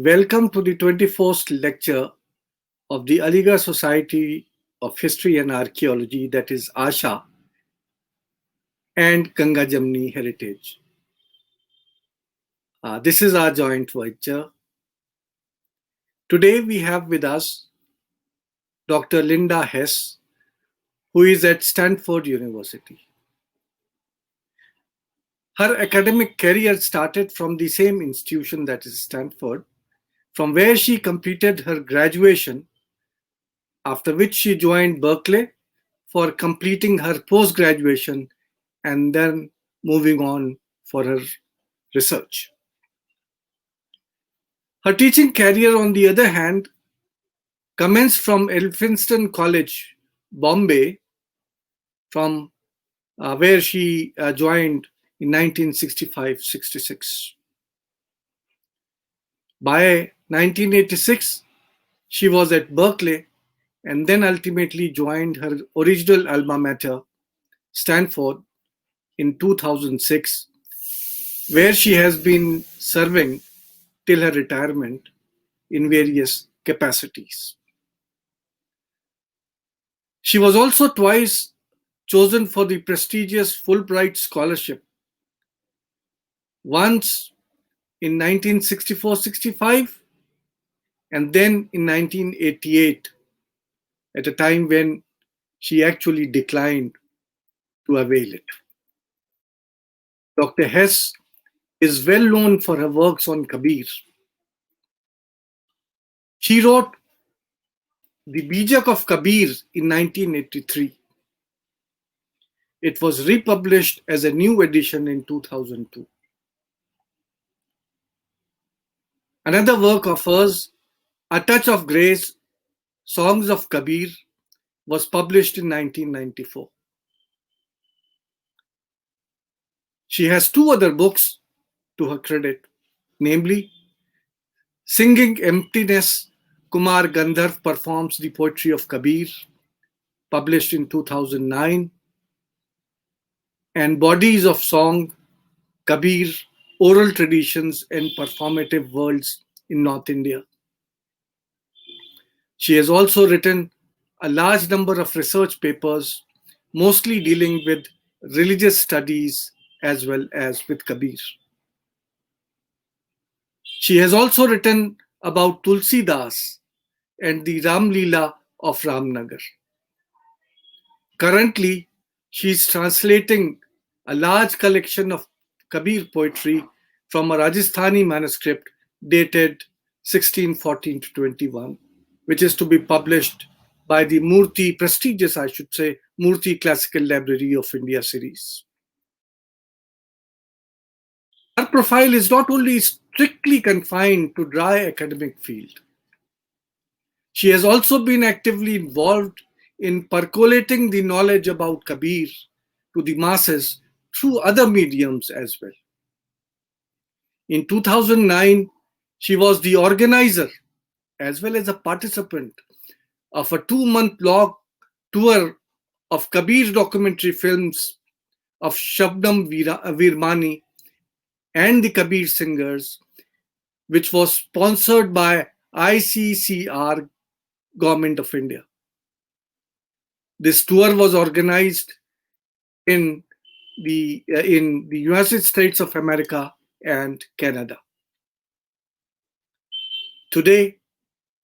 Welcome to the 21st lecture of the Aligarh Society of History and Archaeology, that is ASHA, and Ganga Jamni Heritage. This is our joint venture. Today we have with us Dr. Linda Hess, who is at Stanford University. Her academic career started from the same institution, that is Stanford, from where she completed her graduation, after which she joined Berkeley for completing her post-graduation and then moving on for her research. Her teaching career, on the other hand, commenced from Elphinstone College, Bombay, from where she joined in 1965-66. By 1986, she was at Berkeley and then ultimately joined her original alma mater, Stanford, in 2006, where she has been serving till her retirement in various capacities. She was also twice chosen for the prestigious Fulbright Scholarship, once in 1964-65 and then in 1988, at a time when she actually declined to avail it. Dr. Hess is well known for her works on Kabir. She wrote The Bijak of Kabir in 1983. It was republished as a new edition in 2002. Another work of hers, A Touch of Grace, Songs of Kabir, was published in 1994. She has two other books to her credit, namely Singing Emptiness, Kumar Gandharv Performs the Poetry of Kabir, published in 2009, and Bodies of Song, Kabir, Oral Traditions and Performative Worlds in North India. She has also written a large number of research papers, mostly dealing with religious studies as well as with Kabir. She has also written about Tulsi Das and the Ram Leela of Ramnagar. Currently, she is translating a large collection of Kabir poetry from a Rajasthani manuscript dated 1614 to 21, which is to be published by the Murthy, prestigious, I should say, Murthy Classical Library of India series. Her profile is not only strictly confined to dry academic field. She has also been actively involved in percolating the knowledge about Kabir to the masses through other mediums as well. In 2009, she was the organizer as well as a participant of a 2-month-long tour of Kabir documentary films of Shabnam Virmani and the Kabir singers, which was sponsored by ICCR, Government of India. This tour was organized in the United States of America and Canada. Today,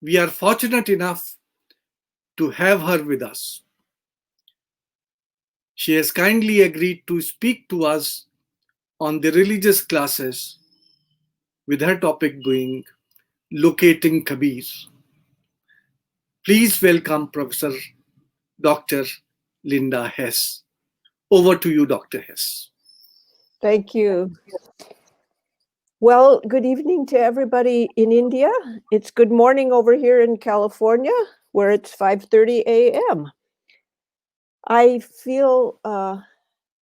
we are fortunate enough to have her with us. She has kindly agreed to speak to us on the religious classes, with her topic being Locating Kabir. Please welcome Professor Dr. Linda Hess. Over to you, Dr. Hess. Thank you. Well, good evening to everybody in India. It's good morning over here in California, where it's 5:30 a.m. I feel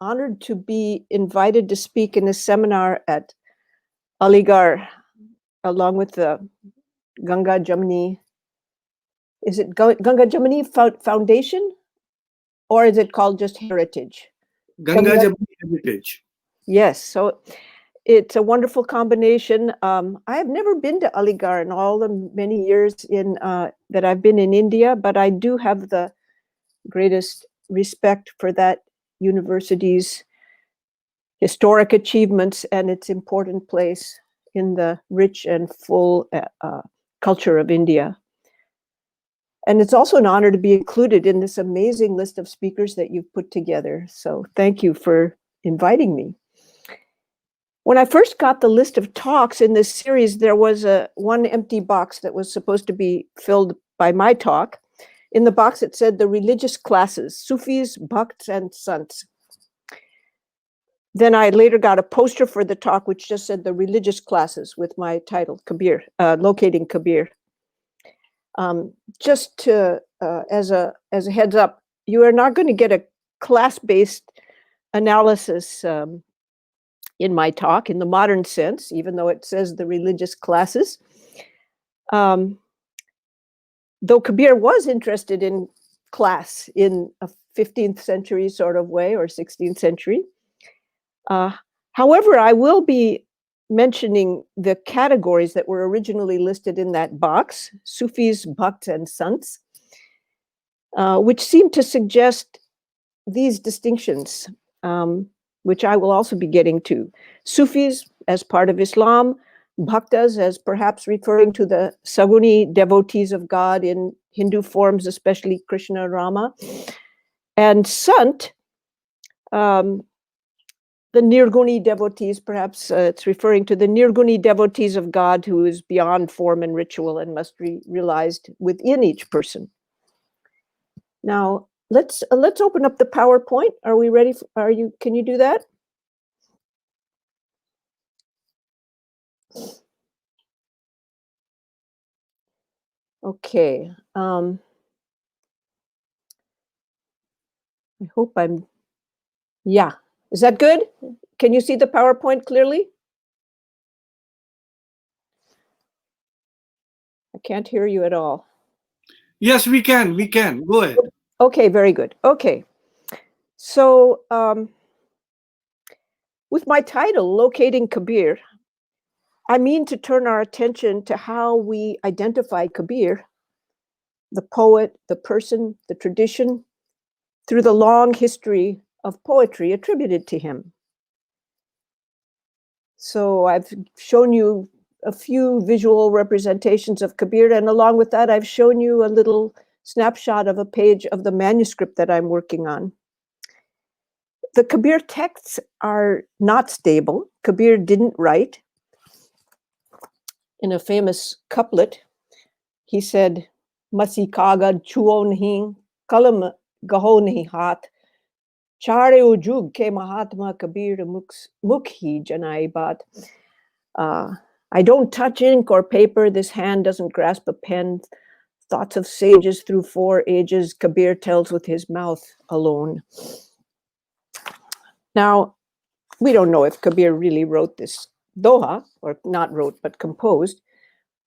honored to be invited to speak in a seminar at Aligarh, along with the Ganga Jamni. Is it Ganga Jamni Foundation, or is it called just Heritage? Ganga Jamni Heritage. Yes. So It's a wonderful combination. I have never been to Aligarh in all the many years that I've been in India, but I do have the greatest respect for that university's historic achievements and its important place in the rich and full culture of India. And it's also an honor to be included in this amazing list of speakers that you've put together. So thank you for inviting me. When I first got the list of talks in this series, there was one empty box that was supposed to be filled by my talk. In the box, it said the religious classes, Sufis, Bhakts, and Sants. Then I later got a poster for the talk, which just said the religious classes with my title, Kabir, Locating Kabir. Just to, as a heads up, you are not going to get a class-based analysis in my talk in the modern sense, even though it says the religious classes. Though Kabir was interested in class in a 15th century sort of way, or 16th century. However, I will be mentioning the categories that were originally listed in that box, Sufis, Bhakts, and Sants, which seem to suggest these distinctions, which I will also be getting to. Sufis as part of Islam, Bhaktas as perhaps referring to the Saguni devotees of God in Hindu forms, especially Krishna, Rama, and Sant, the Nirguni devotees, perhaps it's referring to the Nirguni devotees of God who is beyond form and ritual and must be realized within each person. Now, let's open up the PowerPoint. Are we ready? Can you do that? Okay. I hope yeah. Is that good? Can you see the PowerPoint clearly? I can't hear you at all. Yes, we can. Go ahead. Okay, very good. Okay. So with my title, Locating Kabir, I mean to turn our attention to how we identify Kabir, the poet, the person, the tradition, through the long history of poetry attributed to him. So I've shown you a few visual representations of Kabir, and along with that, I've shown you a little snapshot of a page of the manuscript that I'm working on. The Kabir texts are not stable. Kabir didn't write. In a famous couplet, he said, Masi kagad chuo nahi, kalam gaho nahi hath, chare ujug ke Mahatma Kabir mukhi janai baat. I don't touch ink or paper, this hand doesn't grasp a pen. Thoughts of sages through 4 ages, Kabir tells with his mouth alone. Now, we don't know if Kabir really wrote this doha, or not wrote, but composed,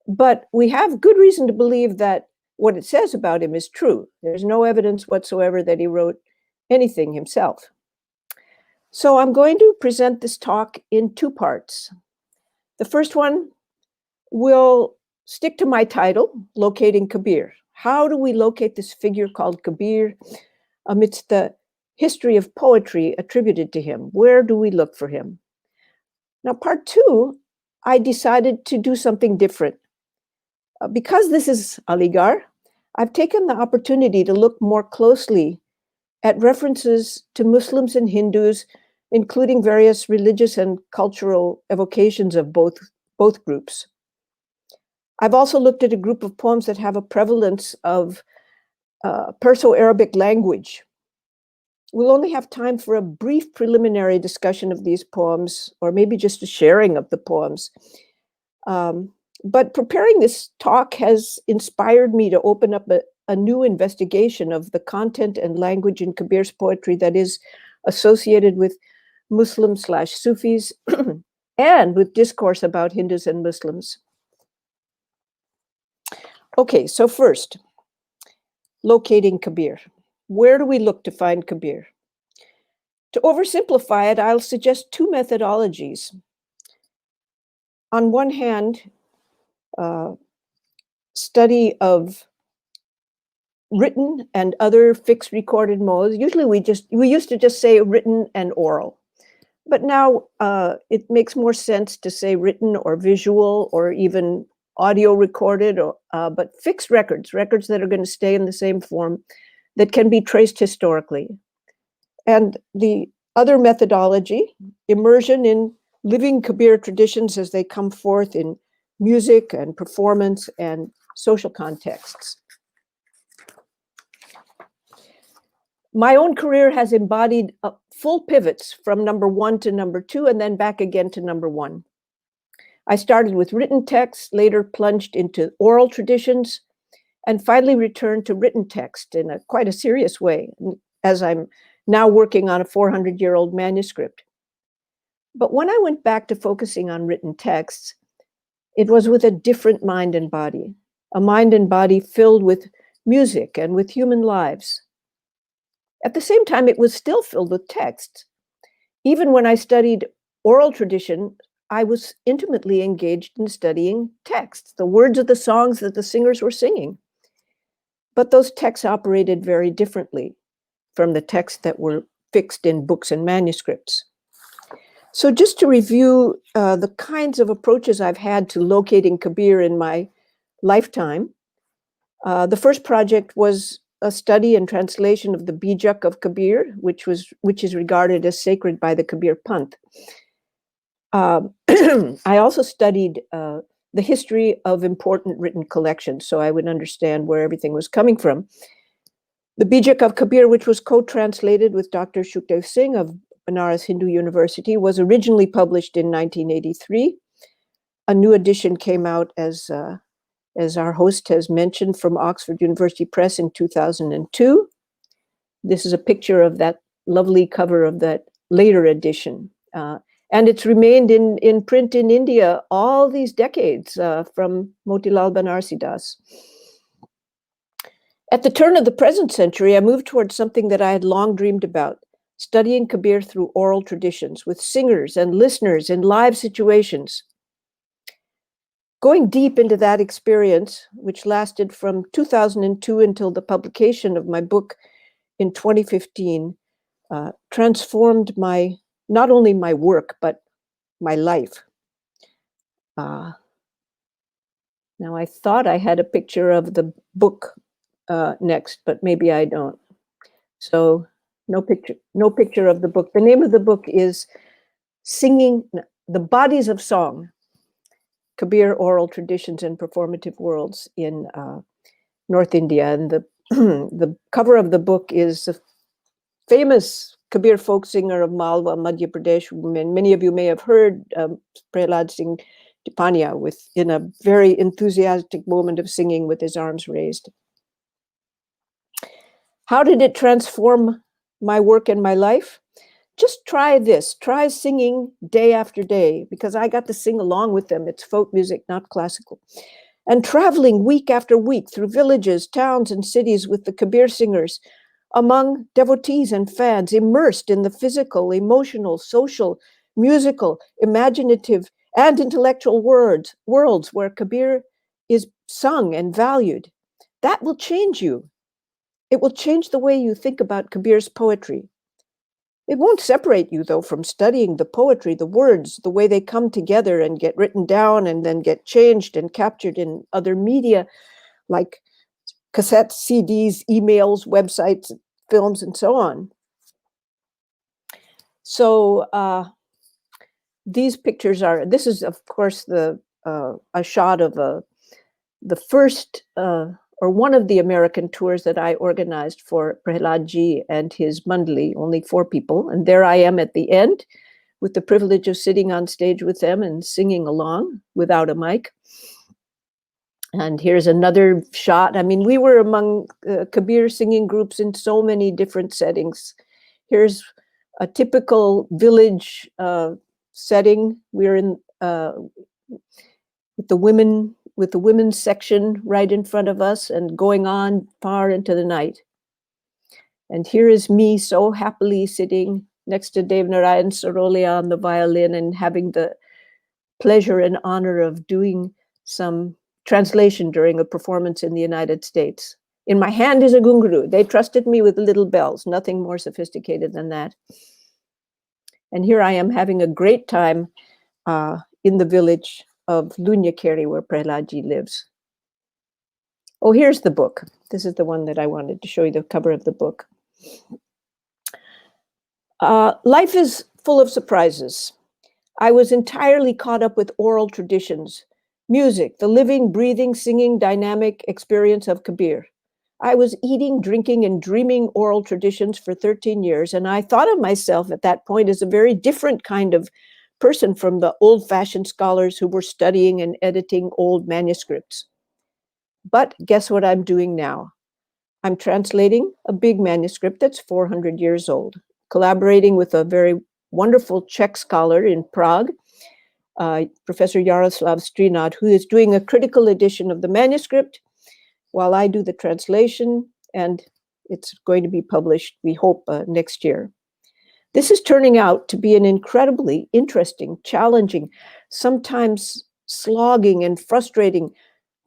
but we have good reason to believe that what it says about him is true. There's no evidence whatsoever that he wrote anything himself. So I'm going to present this talk in 2 parts. The first one will stick to my title, Locating Kabir. How do we locate this figure called Kabir amidst the history of poetry attributed to him? Where do we look for him? Now, part 2, I decided to do something different. Because this is Aligarh, I've taken the opportunity to look more closely at references to Muslims and Hindus, including various religious and cultural evocations of both groups. I've also looked at a group of poems that have a prevalence of Perso-Arabic language. We'll only have time for a brief preliminary discussion of these poems, or maybe just a sharing of the poems. But preparing this talk has inspired me to open up a new investigation of the content and language in Kabir's poetry that is associated with Muslim/Sufis and with discourse about Hindus and Muslims. Okay, so first, locating Kabir. Where do we look to find Kabir? To oversimplify it, I'll suggest 2 methodologies. on one hand, study of written and other fixed recorded modes. Usually we used to just say written and oral, but now it makes more sense to say written or visual or even audio recorded, or but fixed records that are going to stay in the same form, that can be traced historically. And the other methodology, immersion in living Kabir traditions as they come forth in music and performance and social contexts. My own career has embodied full pivots from number one to number two, and then back again to number one. I started with written texts, later plunged into oral traditions, and finally returned to written text in quite a serious way, as I'm now working on a 400-year-old manuscript. But when I went back to focusing on written texts, it was with a different mind and body, a mind and body filled with music and with human lives. At the same time, it was still filled with text. Even when I studied oral tradition, I was intimately engaged in studying texts, the words of the songs that the singers were singing. But those texts operated very differently from the texts that were fixed in books and manuscripts. So just to review the kinds of approaches I've had to locating Kabir in my lifetime, the first project was a study and translation of the Bijak of Kabir, which is regarded as sacred by the Kabir Panth. I also studied the history of important written collections, so I would understand where everything was coming from. The Bijak of Kabir, which was co-translated with Dr. Shukdev Singh of Banaras Hindu University, was originally published in 1983. A new edition came out, as our host has mentioned, from Oxford University Press in 2002. This is a picture of that lovely cover of that later edition. And it's remained in print in India all these decades, from Motilal Banarsidass. At the turn of the present century, I moved towards something that I had long dreamed about, studying Kabir through oral traditions with singers and listeners in live situations. Going deep into that experience, which lasted from 2002 until the publication of my book in 2015, transformed not only my work, but my life. Now, I thought I had a picture of the book next, but maybe I don't. So no picture of the book. The name of the book is Singing the Bodies of Song, Kabir Oral Traditions and Performative Worlds in North India. And the cover of the book is a famous Kabir folk singer of Malwa, Madhya Pradesh, and many of you may have heard Prahlad Singh Dipania in a very enthusiastic moment of singing with his arms raised. How did it transform my work and my life? Just try this. Try singing day after day, because I got to sing along with them. It's folk music, not classical. And traveling week after week through villages, towns, and cities with the Kabir singers, among devotees and fans, immersed in the physical, emotional, social, musical, imaginative, and intellectual worlds where Kabir is sung and valued. That will change you. It will change the way you think about Kabir's poetry. It won't separate you, though, from studying the poetry, the words, the way they come together and get written down and then get changed and captured in other media, like cassettes, CDs, emails, websites, films, and so on. So these pictures this is, of course, a shot of the first or one of the American tours that I organized for Prahlad Ji and his Mandali, only 4 people. And there I am at the end with the privilege of sitting on stage with them and singing along without a mic. And here's another shot. I mean, we were among Kabir singing groups in so many different settings. Here's a typical village setting. We're in with the women's section right in front of us and going on far into the night. And here is me so happily sitting next to Dev Narayan Sarolia on the violin and having the pleasure and honor of doing some translation during a performance in the United States. In my hand is a gunguru. They trusted me with little bells, nothing more sophisticated than that. And here I am having a great time in the village of Lunyakeri, where Prahladji lives. Oh, here's the book. This is the one that I wanted to show you, the cover of the book. Life is full of surprises. I was entirely caught up with oral traditions, music, the living, breathing, singing, dynamic experience of Kabir. I was eating, drinking, and dreaming oral traditions for 13 years, and I thought of myself at that point as a very different kind of person from the old-fashioned scholars who were studying and editing old manuscripts. But guess what I'm doing now? I'm translating a big manuscript that's 400 years old, collaborating with a very wonderful Czech scholar in Prague, Professor Jaroslav Strinad, who is doing a critical edition of the manuscript while I do the translation, and it's going to be published, we hope, next year. This is turning out to be an incredibly interesting, challenging, sometimes slogging and frustrating,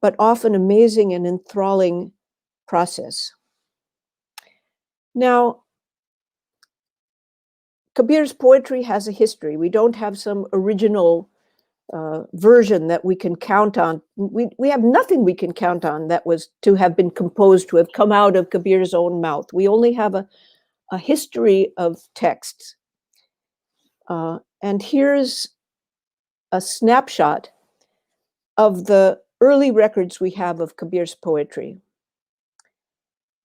but often amazing and enthralling process. Now, Kabirs poetry has a history. We don't have some original version that we can count on. We have nothing we can count on that was to have been composed, to have come out of Kabir's own mouth. We only have a history of texts. And here's a snapshot of the early records we have of Kabir's poetry.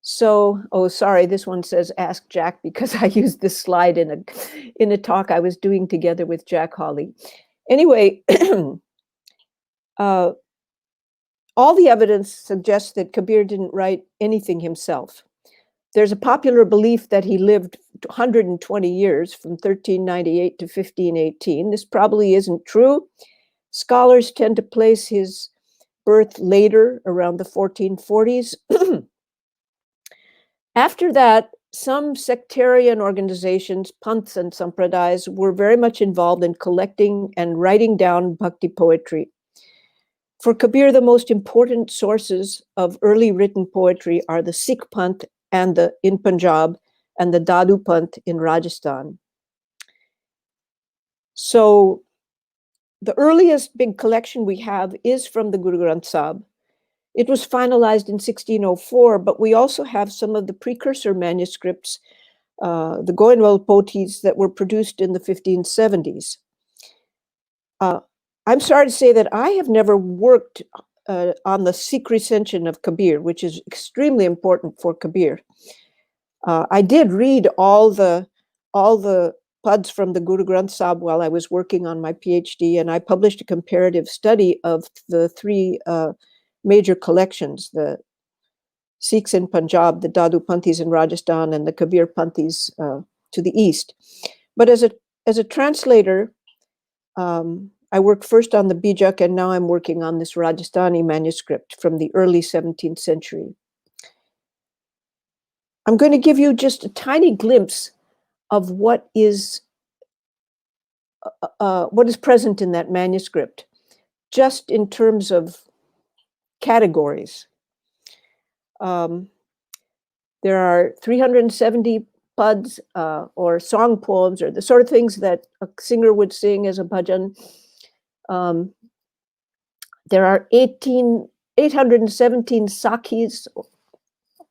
So, oh, sorry, this one says Ask Jack, because I used this slide in a talk I was doing together with Jack Hawley. Anyway, all the evidence suggests that Kabir didn't write anything himself. There's a popular belief that he lived 120 years, from 1398 to 1518. This probably isn't true. Scholars tend to place his birth later, around the 1440s. After that, some sectarian organizations, panths and sampradayas, were very much involved in collecting and writing down bhakti poetry. For Kabir, the most important sources of early written poetry are the Sikh panth and in Punjab, and the Dadu panth in Rajasthan. So the earliest big collection we have is from the Guru Granth Sahib. It was finalized in 1604, but we also have some of the precursor manuscripts, the Goindwal Pothis, that were produced in the 1570s. I'm sorry to say that I have never worked on the Sikh recension of Kabir, which is extremely important for Kabir. I did read all the pads from the Guru Granth Sahib while I was working on my PhD, and I published a comparative study of the three major collections, the Sikhs in Punjab, the Dadu Panthis in Rajasthan, and the Kabir Panthis to the east. But as a translator, I worked first on the Bijak, and now I'm working on this Rajasthani manuscript from the early 17th century. I'm going to give you just a tiny glimpse of what is present in that manuscript, just in terms of categories. There are 370 pads or song poems, or the sort of things that a singer would sing as a bhajan. There are 817 sakhis,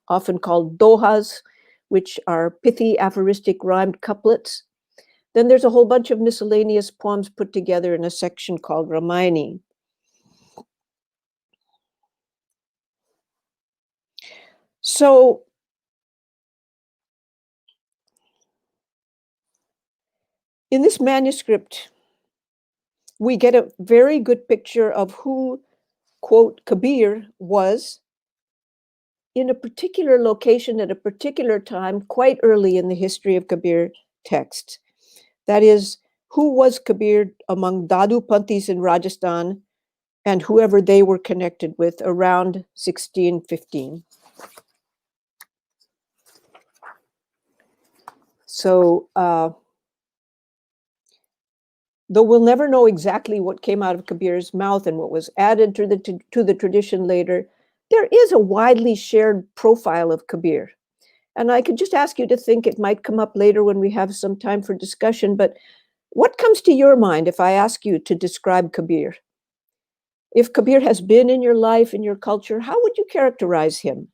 often called dohas, which are pithy, aphoristic, rhymed couplets. Then there's a whole bunch of miscellaneous poems put together in a section called Ramayani. So in this manuscript, we get a very good picture of who, quote, Kabir was in a particular location at a particular time, quite early in the history of Kabir texts. That is, who was Kabir among Dadu Panthis in Rajasthan and whoever they were connected with around 1615. So Though we'll never know exactly what came out of Kabir's mouth and what was added to the tradition later, there is a widely shared profile of Kabir. And I could just ask you to think, it might come up later when we have some time for discussion, but what comes to your mind if I ask you to describe Kabir? If Kabir has been in your life, in your culture, how would you characterize him?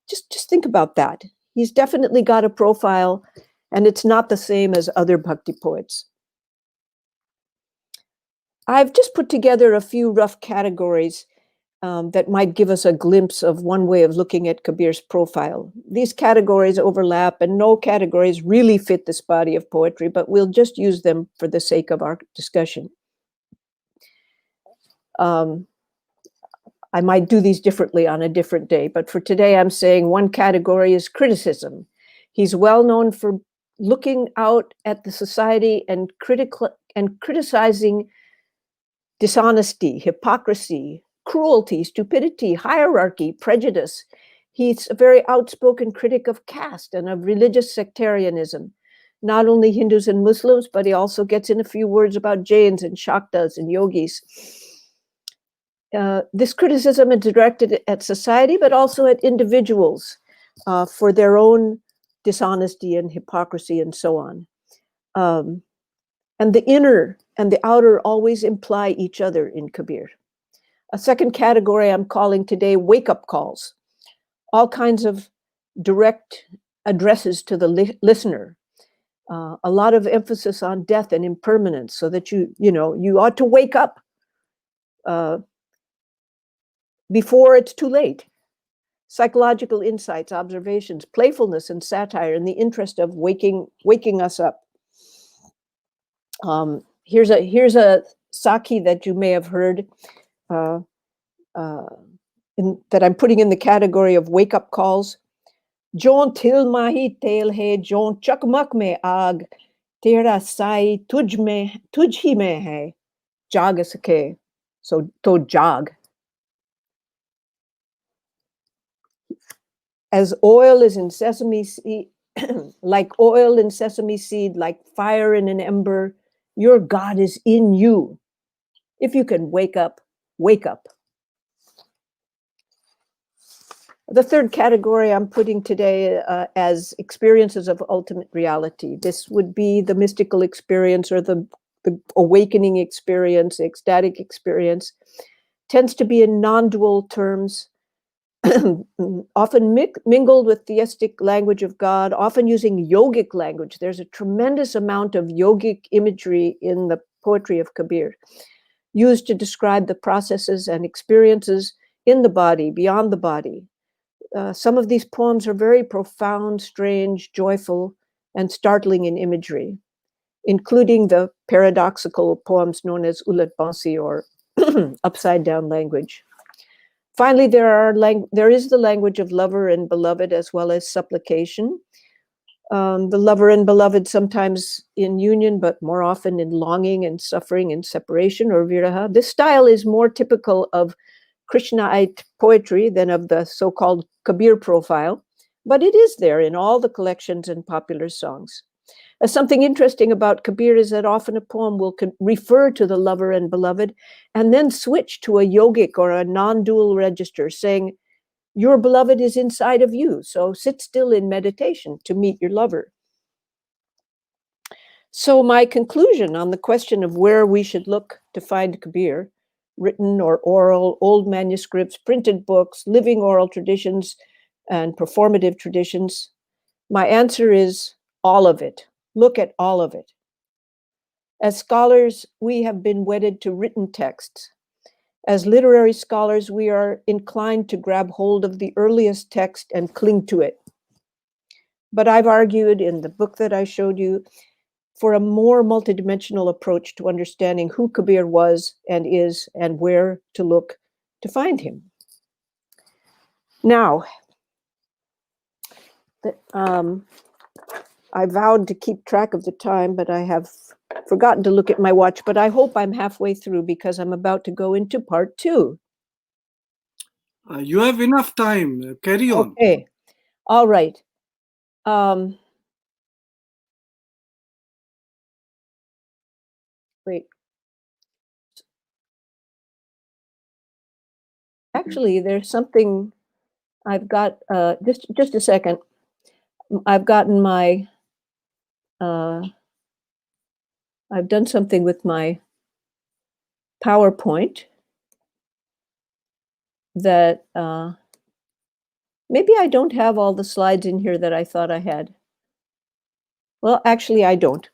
Just think about that. He's definitely got a profile, and it's not the same as other bhakti poets. I've just put together a few rough categories that might give us a glimpse of one way of looking at Kabir's profile. These categories overlap, and no categories really fit this body of poetry, but we'll just use them for the sake of our discussion. I might do these differently on a different day, but for today, I'm saying one category is criticism. He's well known for looking out at the society and criticizing dishonesty, hypocrisy, cruelty, stupidity, hierarchy, prejudice. He's a very outspoken critic of caste and of religious sectarianism. Not only Hindus and Muslims, but he also gets in a few words about Jains and Shaktas and yogis. This criticism is directed at society, but also at individuals for their own dishonesty and hypocrisy and so on. And the inner and the outer always imply each other in Kabir. A second category I'm calling today wake-up calls. All kinds of direct addresses to the listener. A lot of emphasis on death and impermanence, so that you ought to wake up before it's too late. Psychological insights, observations, playfulness, and satire in the interest of waking us up. Here's a Saki that you may have heard that I'm putting in the category of wake-up calls. Jon til mahi tel hai, jon chakmak mein aag, tera sai tuj hi mein hai, jag sake. So to jag. As oil is in sesame seed, like oil in sesame seed, like fire in an ember, your God is in you. If you can wake up, wake up. The third category I'm putting today as experiences of ultimate reality. This would be the mystical experience or the awakening experience, the ecstatic experience. Tends to be in non-dual terms, often mingled with theistic language of God, often using yogic language. There's a tremendous amount of yogic imagery in the poetry of Kabir, used to describe the processes and experiences in the body, beyond the body. Some of these poems are very profound, strange, joyful, and startling in imagery, including the paradoxical poems known as Ulat Bansi, or upside down language. Finally, there is the language of lover and beloved, as well as supplication. The lover and beloved sometimes in union, but more often in longing and suffering and separation, or viraha. This style is more typical of Krishnaite poetry than of the so-called Kabir profile, but it is there in all the collections and popular songs. Something interesting about Kabir is that often a poem will refer to the lover and beloved and then switch to a yogic or a non-dual register, saying, your beloved is inside of you, so sit still in meditation to meet your lover. So my conclusion on the question of where we should look to find Kabir, written or oral, old manuscripts, printed books, living oral traditions, and performative traditions, my answer is all of it. Look at all of it. As scholars, we have been wedded to written texts. As literary scholars, we are inclined to grab hold of the earliest text and cling to it. But I've argued in the book that I showed you for a more multidimensional approach to understanding who Kabir was and is, and where to look to find him. Now, I vowed to keep track of the time, but I have forgotten to look at my watch, but I hope I'm halfway through because I'm about to go into part 2. You have enough time. Carry on. Okay. All right. Wait. Actually, there's something I've got, just a second. I've gotten my, I've done something with my PowerPoint that maybe I don't have all the slides in here that I thought I had. Well, actually, I don't.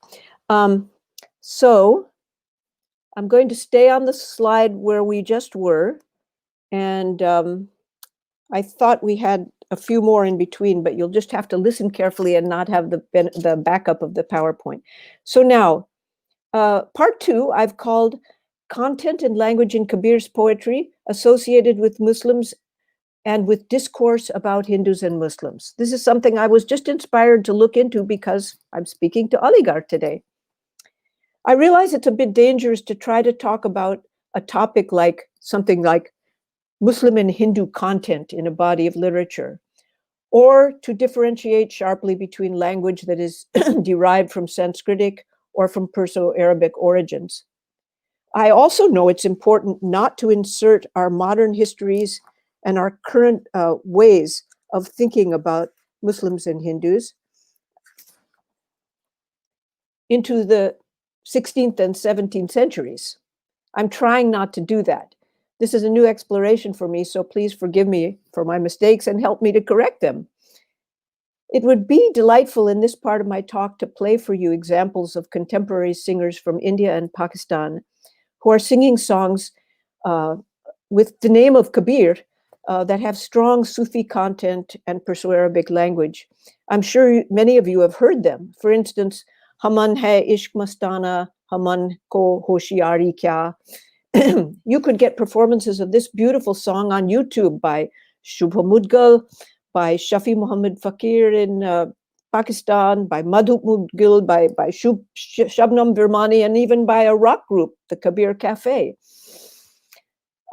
So I'm going to stay on the slide where we just were. And I thought we had a few more in between, but you'll just have to listen carefully and not have the backup of the PowerPoint. So now, part 2, I've called Content and Language in Kabirs Poetry Associated with Muslims and with Discourse about Hindus and Muslims. This is something I was just inspired to look into because I'm speaking to Aligarh today. I realize it's a bit dangerous to try to talk about a topic like something like Muslim and Hindu content in a body of literature, or to differentiate sharply between language that is derived from Sanskritic or from Perso-Arabic origins. I also know it's important not to insert our modern histories and our current ways of thinking about Muslims and Hindus into the 16th and 17th centuries. I'm trying not to do that. This is a new exploration for me, so please forgive me for my mistakes and help me to correct them. It would be delightful in this part of my talk to play for you examples of contemporary singers from India and Pakistan who are singing songs with the name of Kabir that have strong Sufi content and Perso-Arabic language. I'm sure many of you have heard them. For instance, Haman hai ishq mastana, Haman ko hoshiari kya. You could get performances of this beautiful song on YouTube by Shubha Mudgal, by Shafi Muhammad Fakir in Pakistan, by Madhu Mudgal, by Shabnam Virmani, and even by a rock group, the Kabir Cafe.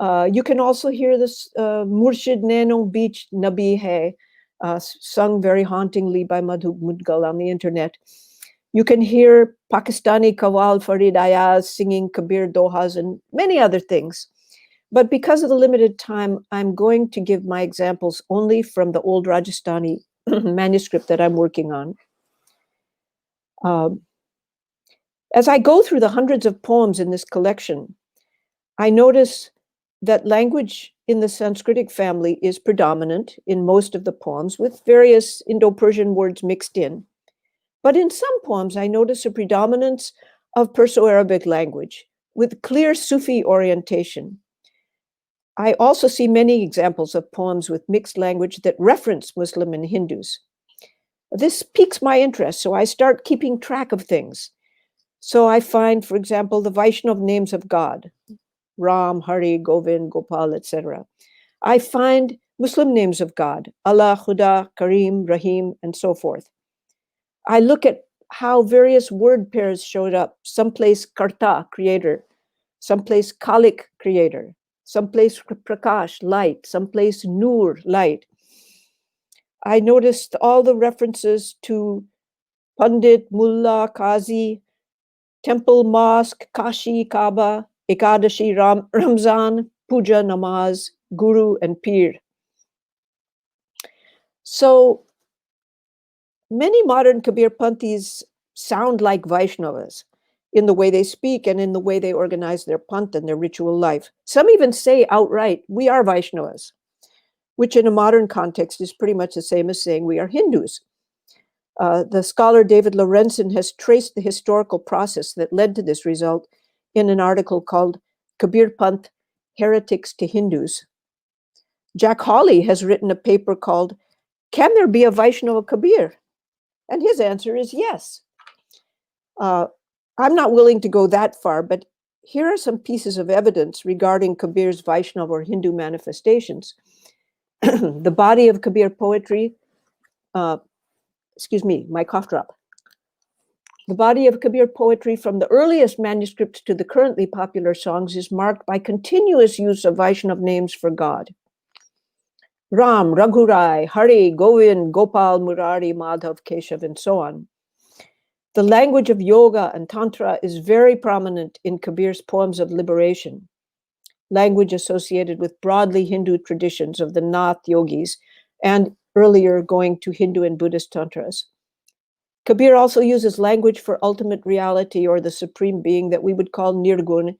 You can also hear this Murshid Naino Beach Nabi Hai, sung very hauntingly by Madhu Mudgal on the internet. You can hear Pakistani Kawal Farid Ayaz singing Kabir Dohas and many other things. But because of the limited time, I'm going to give my examples only from the old Rajasthani manuscript that I'm working on. As I go through the hundreds of poems in this collection, I notice that language in the Sanskritic family is predominant in most of the poems, with various Indo-Persian words mixed in. But in some poems, I notice a predominance of Perso-Arabic language with clear Sufi orientation. I also see many examples of poems with mixed language that reference Muslim and Hindus. This piques my interest, so I start keeping track of things. So I find, for example, the Vaishnav names of God, Ram, Hari, Govind, Gopal, etc. I find Muslim names of God, Allah, Khuda, Karim, Rahim, and so forth. I look at how various word pairs showed up, someplace Karta, creator, someplace Khalik, creator, someplace Prakash, light, someplace Noor, light. I noticed all the references to Pandit, Mullah, Qazi, temple, mosque, Kashi, Kaaba, Ekadashi, Ramzan, Puja, Namaz, Guru, and Pir. So many modern Kabir Panthis sound like Vaishnavas in the way they speak and in the way they organize their pant and their ritual life. Some even say outright, we are Vaishnavas, which in a modern context is pretty much the same as saying we are Hindus. The scholar David Lorenzen has traced the historical process that led to this result in an article called Kabir Panth, Heretics to Hindus. Jack Hawley has written a paper called Can There Be a Vaishnava Kabir? And his answer is yes. I'm not willing to go that far, but here are some pieces of evidence regarding Kabir's Vaishnava or Hindu manifestations. The body of Kabir poetry, excuse me, my cough drop. The body of Kabir poetry from the earliest manuscripts to the currently popular songs is marked by continuous use of Vaishnav names for God. Ram, Raghurai, Hari, Govind, Gopal, Murari, Madhav, Keshav, and so on. The language of yoga and tantra is very prominent in Kabir's poems of liberation, language associated with broadly Hindu traditions of the Nath yogis and earlier going to Hindu and Buddhist tantras. Kabir also uses language for ultimate reality or the supreme being that we would call nirgun,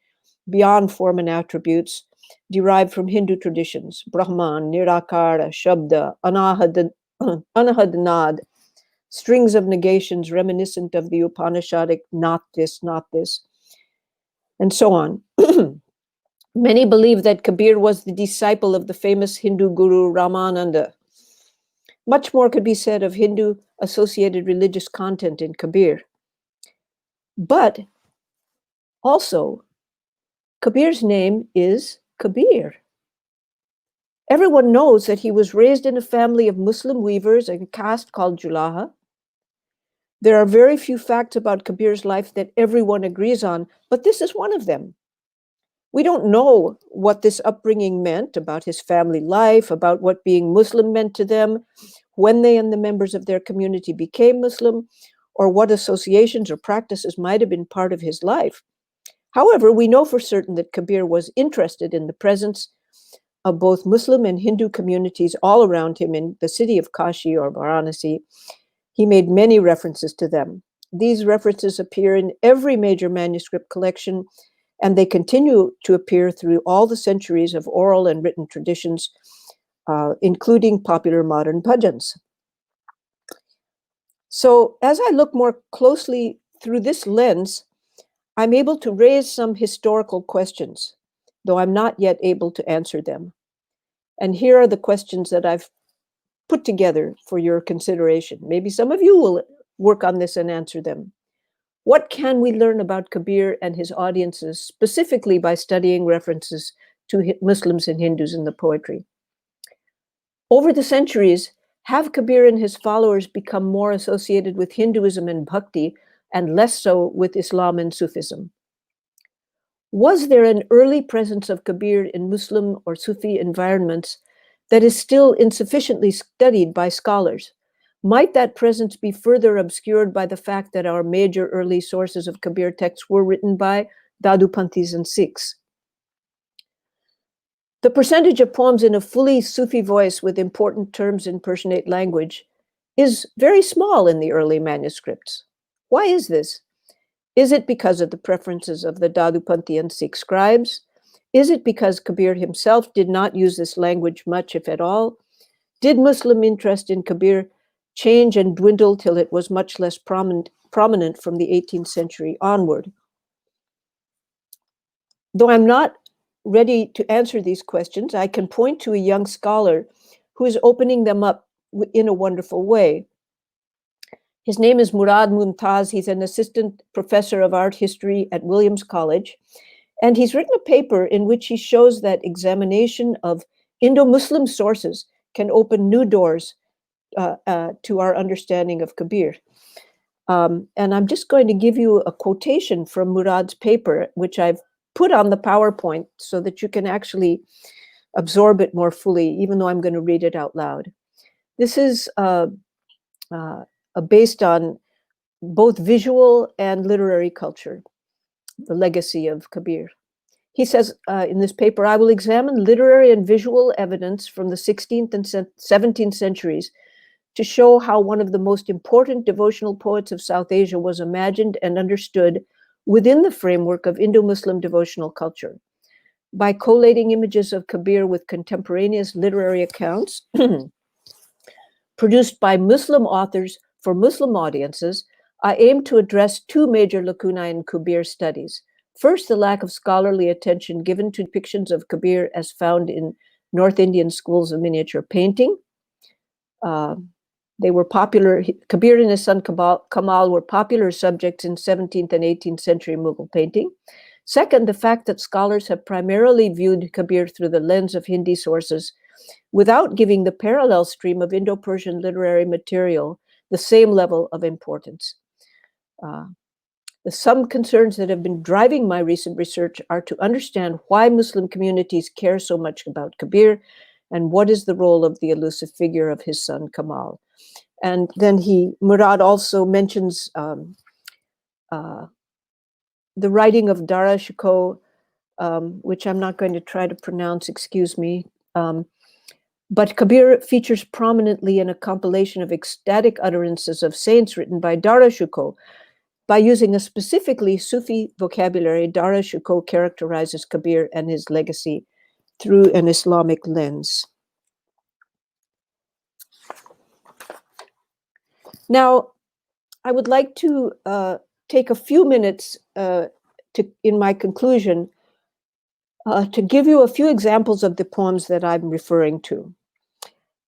beyond form and attributes, derived from Hindu traditions, Brahman, Nirakara, Shabda, Anahad, strings of negations reminiscent of the Upanishadic not this, and so on. Many believe that Kabir was the disciple of the famous Hindu guru Ramananda. Much more could be said of Hindu-associated religious content in Kabir. But also, Kabir's name is Kabir. Everyone knows that he was raised in a family of Muslim weavers, a caste called Julaha. There are very few facts about Kabir's life that everyone agrees on, but this is one of them. We don't know what this upbringing meant about his family life, about what being Muslim meant to them, when they and the members of their community became Muslim, or what associations or practices might have been part of his life. However, we know for certain that Kabir was interested in the presence of both Muslim and Hindu communities all around him in the city of Kashi or Varanasi. He made many references to them. These references appear in every major manuscript collection, and they continue to appear through all the centuries of oral and written traditions, including popular modern bhajans. So as I look more closely through this lens, I'm able to raise some historical questions, though I'm not yet able to answer them. And here are the questions that I've put together for your consideration. Maybe some of you will work on this and answer them. What can we learn about Kabir and his audiences, specifically by studying references to Muslims and Hindus in the poetry? Over the centuries, have Kabir and his followers become more associated with Hinduism and Bhakti and less so with Islam and Sufism? Was there an early presence of Kabir in Muslim or Sufi environments that is still insufficiently studied by scholars? Might that presence be further obscured by the fact that our major early sources of Kabir texts were written by Dadupanthis and Sikhs? The percentage of poems in a fully Sufi voice with important terms in Persianate language is very small in the early manuscripts. Why is this? Is it because of the preferences of the Dadupanthi and Sikh scribes? Is it because Kabir himself did not use this language much, if at all? Did Muslim interest in Kabir change and dwindle till it was much less prominent from the 18th century onward? Though I'm not ready to answer these questions, I can point to a young scholar who is opening them up in a wonderful way. His name is Murad Mumtaz. He's an assistant professor of art history at Williams College, and he's written a paper in which he shows that examination of Indo-Muslim sources can open new doors to our understanding of Kabir. And I'm just going to give you a quotation from Murad's paper, which I've put on the PowerPoint so that you can actually absorb it more fully, even though I'm going to read it out loud. This is based on both visual and literary culture, the legacy of Kabir. He says in this paper, I will examine literary and visual evidence from the 16th and 17th centuries to show how one of the most important devotional poets of South Asia was imagined and understood within the framework of Indo-Muslim devotional culture. By collating images of Kabir with contemporaneous literary accounts produced by Muslim authors for Muslim audiences, I aim to address two major lacunae in Kabir studies. First, the lack of scholarly attention given to depictions of Kabir as found in North Indian schools of miniature painting. They were popular, Kabir and his son Kamal were popular subjects in 17th and 18th century Mughal painting. Second, the fact that scholars have primarily viewed Kabir through the lens of Hindi sources without giving the parallel stream of Indo-Persian literary material the same level of importance. Some concerns that have been driving my recent research are to understand why Muslim communities care so much about Kabir and what is the role of the elusive figure of his son Kamal. And then Murad also mentions the writing of Dara Shikoh, which I'm not going to try to pronounce, excuse me. But Kabir features prominently in a compilation of ecstatic utterances of saints written by Dara Shikoh. By using a specifically Sufi vocabulary, Dara Shikoh characterizes Kabir and his legacy through an Islamic lens. Now, I would like to take a few minutes in my conclusion to give you a few examples of the poems that I'm referring to.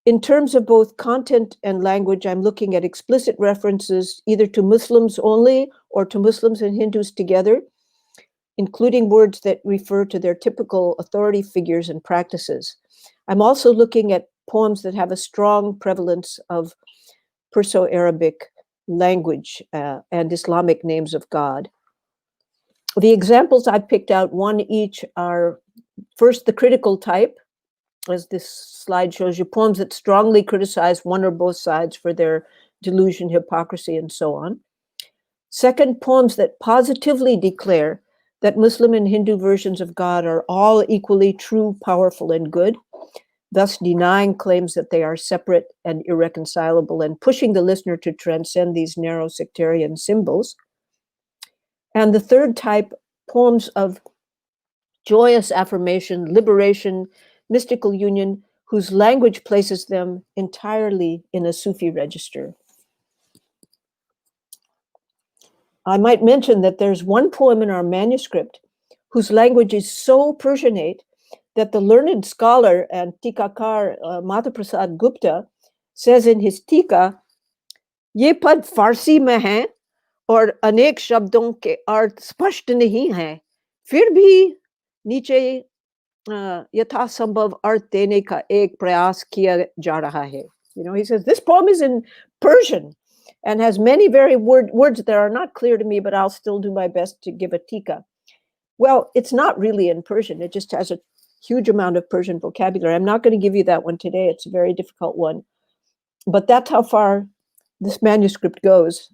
In terms of both content and language, I'm looking at explicit references either to Muslims only or to Muslims and Hindus together, including words that refer to their typical authority figures and practices. I'm also looking at poems that have a strong prevalence of Perso-Arabic language and Islamic names of God. The examples I picked out, one each, are first the critical type, as this slide shows you, poems that strongly criticize one or both sides for their delusion, hypocrisy, and so on. Second, poems that positively declare that Muslim and Hindu versions of God are all equally true, powerful, and good, thus denying claims that they are separate and irreconcilable and pushing the listener to transcend these narrow sectarian symbols. And the third type, poems of joyous affirmation, liberation, mystical union, whose language places them entirely in a Sufi register. I might mention that there's one poem in our manuscript whose language is so Persianate that the learned scholar and tikakar Madhaprasad Gupta says in his tika, "Ye pad Farsi mein hai aur anek shabdon ke arth spasht nahi hai, fir bhi niche yathasambhav arth dene ka ek prayas kiya ja raha hai." You know, he says, this poem is in Persian and has many very words that are not clear to me, but I'll still do my best to give a tika. Well, it's not really in Persian. It just has a huge amount of Persian vocabulary. I'm not going to give you that one today. It's a very difficult one. But that's how far this manuscript goes.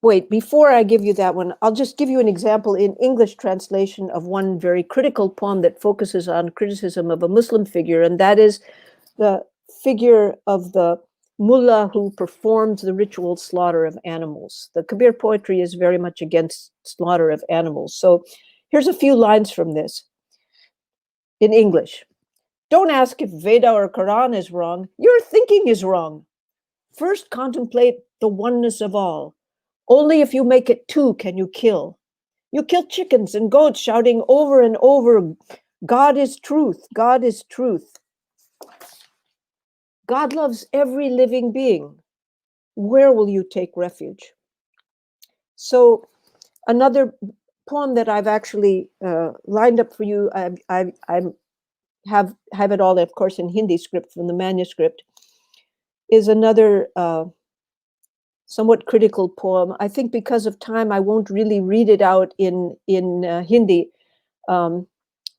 Wait, before I give you that one, I'll just give you an example in English translation of one very critical poem that focuses on criticism of a Muslim figure, and that is the figure of the mullah who performs the ritual slaughter of animals. The Kabir poetry is very much against slaughter of animals. So here's a few lines from this in English. Don't ask if Veda or Quran is wrong. Your thinking is wrong. First contemplate the oneness of all. Only if you make it two can you kill. You kill chickens and goats, shouting over and over, God is truth, God is truth. God loves every living being. Where will you take refuge? So another poem that I've actually lined up for you, I have it all, of course, in Hindi script from the manuscript, is another somewhat critical poem. I think because of time, I won't really read it out in Hindi,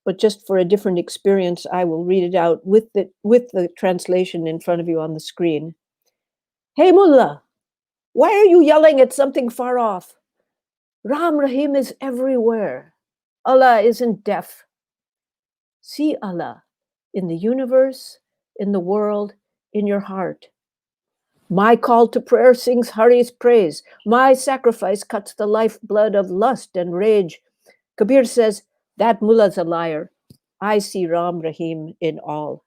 but just for a different experience, I will read it out with the translation in front of you on the screen. Hey Mullah, why are you yelling at something far off? Ram Rahim is everywhere. Allah isn't deaf. See Allah in the universe, in the world, in your heart. My call to prayer sings Hari's praise. My sacrifice cuts the lifeblood of lust and rage. Kabir says, that mullah's a liar. I see Ram Rahim in all.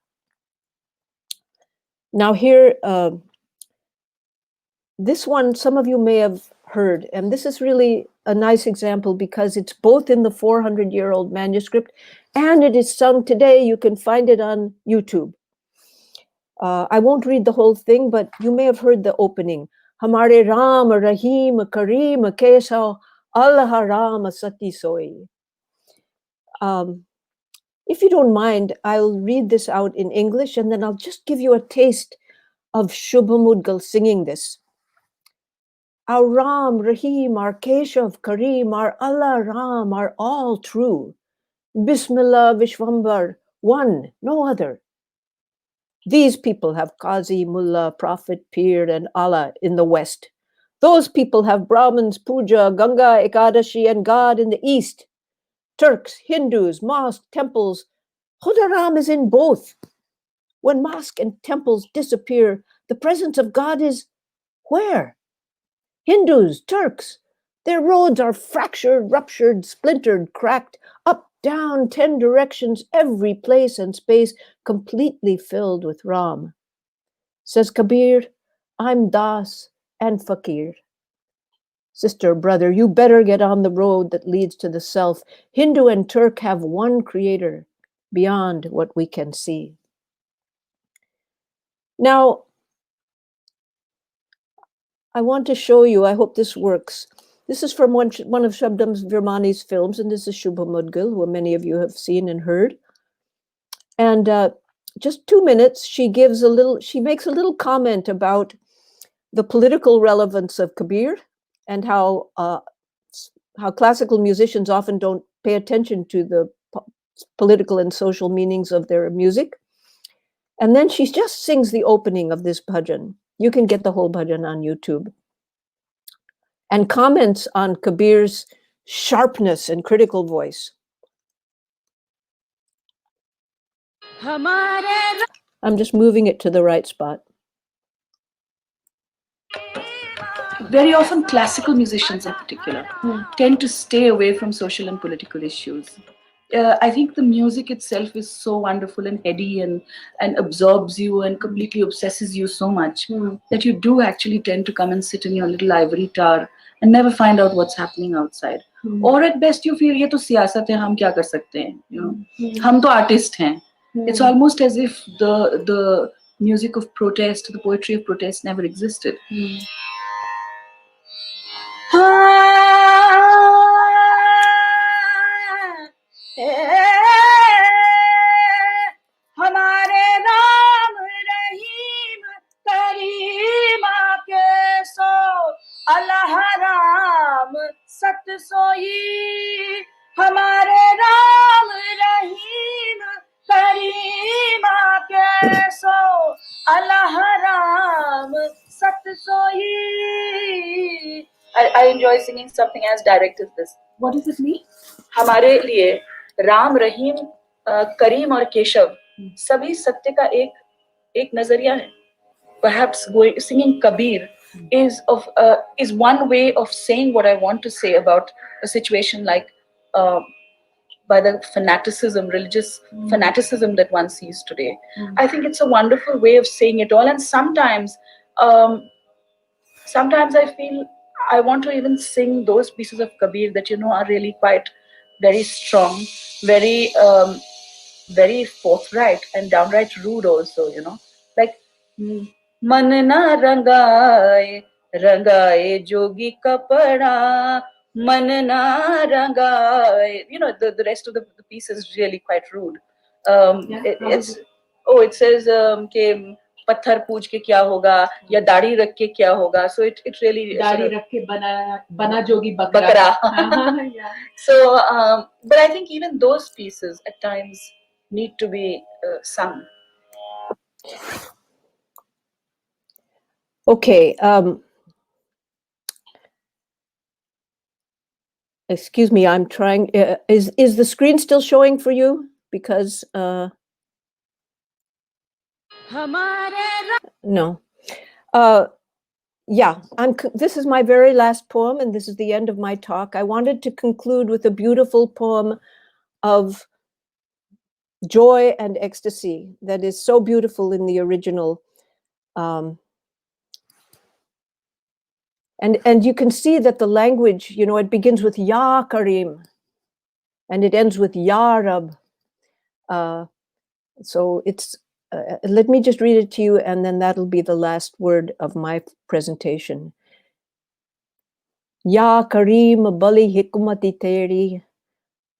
Now here, this one, some of you may have heard, and this is really a nice example because it's both in the 400-year-old manuscript and it is sung today. You can find it on YouTube. I won't read the whole thing, but you may have heard the opening. Hamare Ram, Rahim, Karim, Kesha, Allah Ram, Sati Soi. If you don't mind, I'll read this out in English and then I'll just give you a taste of Shubha Mudgal singing this. Our Ram, Rahim, our Keshav, Karim, our Allah Ram are all true. Bismillah, Vishwambar, one, no other. These people have Qazi, Mullah, Prophet, Pir, and Allah in the West. Those people have Brahmins, Puja, Ganga, Ekadashi, and God in the East. Turks, Hindus, mosques, temples. Khudaram is in both. When mosques and temples disappear, the presence of God is where? Hindus, Turks, their roads are fractured, ruptured, splintered, cracked, up, down, 10 directions, every place and space completely filled with Ram. Says Kabir, I'm Das and Fakir. Sister, brother, you better get on the road that leads to the self. Hindu and Turk have one creator beyond what we can see. Now, I want to show you, I hope this works. This is from one of Shabdam Virmani's films, and this is Shubha Mudgal, who many of you have seen and heard. And just 2 minutes, she makes a little comment about the political relevance of Kabir and how classical musicians often don't pay attention to the political and social meanings of their music. And then she just sings the opening of this bhajan. You can get the whole bhajan on YouTube. And comments on Kabir's sharpness and critical voice. I'm just moving it to the right spot. Very often classical musicians in particular tend to stay away from social and political issues. I think the music itself is so wonderful and heady and absorbs you and completely obsesses you so much that you do actually tend to come and sit in your little ivory tower and never find out what's happening outside. Or at best you feel ये तो सियासत है, हम क्या कर सकते हैं, you know, हम तो artist हैं. It's almost as if the music of protest, the poetry of protest never existed. हमारे राम रहीम करीमा के सो अल्लाह राम सत सोई हमारे राम रहीम करीमा के सो अल्लाह राम सत सोई. I enjoy singing something as direct as this. What does it mean? हमारे लिए राम, रहीम, करीम और केशव सभी सत्य का एक नजरिया है. Perhaps singing Kabir is one way of saying what I want to say about a situation like by the fanaticism, religious fanaticism that one sees today. I think it's a wonderful way of saying it all, and sometimes I feel I want to even sing those pieces of Kabir that are really quite very strong, very very forthright and downright rude also, like Man na rangaye jogi kapara, man na rangaye. The rest of the piece is really quite rude. It says कि पत्थर पूज के क्या होगा या दाढ़ी रख के क्या होगा. So it really दाढ़ी रख के बना जोगी बकरा. So but I think even those pieces at times need to be sung. Okay. Excuse me, I'm trying. Is the screen still showing for you? Because no. Yeah, this is my very last poem, and this is the end of my talk. I wanted to conclude with a beautiful poem of joy and ecstasy that is so beautiful in the original. And you can see that the language, it begins with Ya Karim, and it ends with Ya Rab. So it's, let me just read it to you, and then that'll be the last word of my presentation. Ya Karim bali hikmati teri,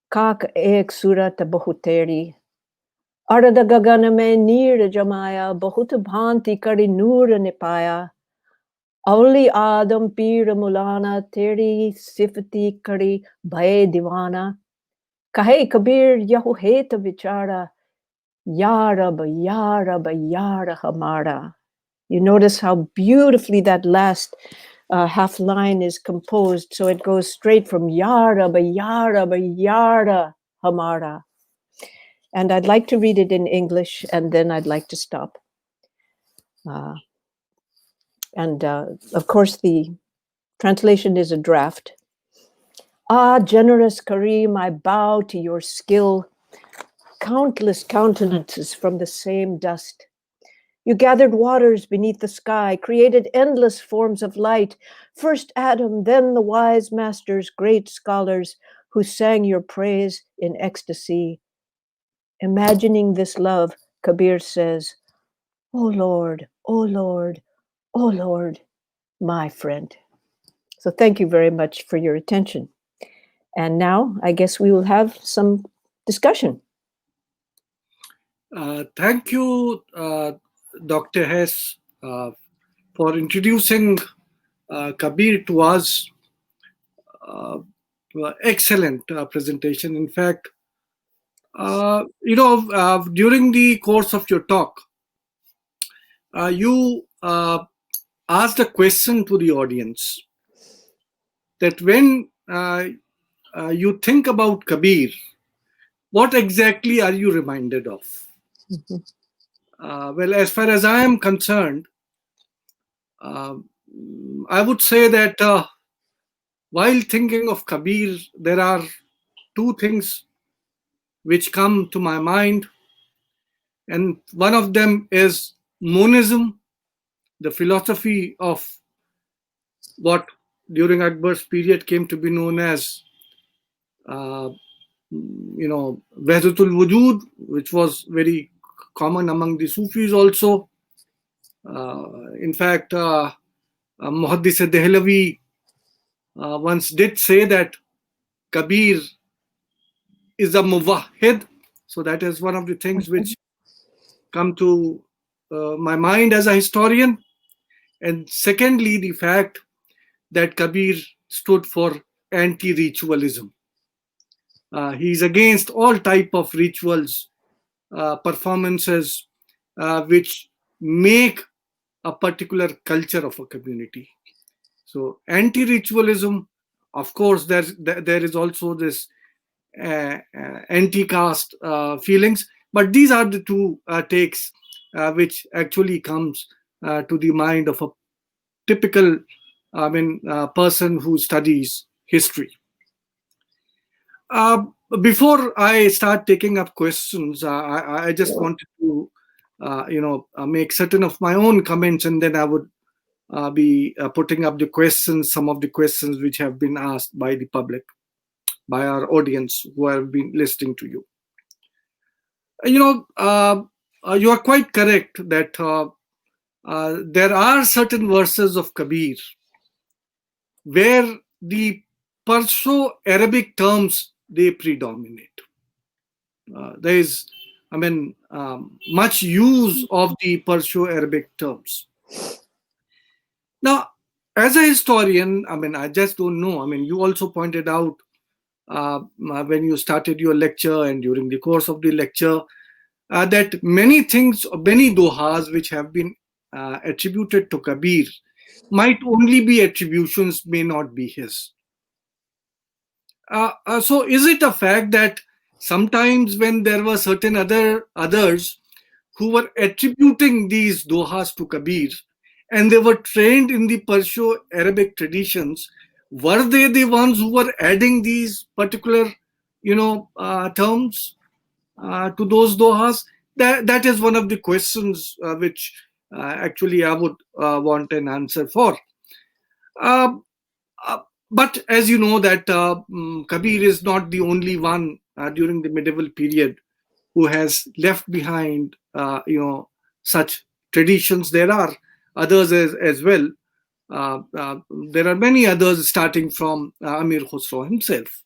kak ek surat bahut teri. Arda gagan mein neer jamaya, bahut bhanti kari noor nipaya. Only Adam Pir Mulana Teri Sifati Kari Bhaye Diwana. Kahe Kabir Yahu Het Vichara. Ya Rab, Ya Rab, Ya Hamara. You notice how beautifully that last half line is composed. So it goes straight from Yara, Yara, Yara, Hamara. And I'd like to read it in English, and then I'd like to stop. And of course, the translation is a draft. Ah, generous Kareem, I bow to your skill. Countless countenances from the same dust. You gathered waters beneath the sky, created endless forms of light. First Adam, then the wise masters, great scholars who sang your praise in ecstasy. Imagining this love, Kabir says, "O Lord, O Lord, O Lord, my friend." So thank you very much for your attention. And now I guess we will have some discussion. Thank you, Dr. Hess, for introducing Kabir to us. Excellent presentation. In fact, during the course of your talk, you asked a question to the audience that when you think about Kabir, what exactly are you reminded of? Well, as far as I am concerned, I would say that while thinking of Kabir, there are two things which come to my mind, and one of them is monism, the philosophy of what during Akbar's period came to be known as Wahdatul Wujud, which was very common among the Sufis also. In fact, Muhaddis Dehlavi once did say that Kabir is a muwahhid. So that is one of the things which come to my mind as a historian. And secondly, the fact that Kabir stood for anti-ritualism. He's against all type of rituals, performances, which make a particular culture of a community. So anti-ritualism, of course, there is also this anti-caste feelings, but these are the two takes which actually comes to the mind of a typical person who studies history. Before I start taking up questions, I just wanted to make certain of my own comments, and then I would be putting up the questions, some of the questions which have been asked by the public, by our audience who have been listening to you. You are quite correct that there are certain verses of Kabir where the Perso-Arabic terms, they predominate. There is, much use of the Perso-Arabic terms. Now, as a historian, I just don't know. You also pointed out when you started your lecture and during the course of the lecture that many things, many dohas which have been attributed to Kabir might only be attributions, may not be his. So is it a fact that sometimes when there were certain others who were attributing these dohas to Kabir and they were trained in the Perso-Arabic traditions, were they the ones who were adding these particular, terms to those dohas? That is one of the questions which actually I would want an answer for. But as you know that Kabir is not the only one during the medieval period who has left behind, such traditions. There are others as well. There are many others starting from Amir Khusro himself.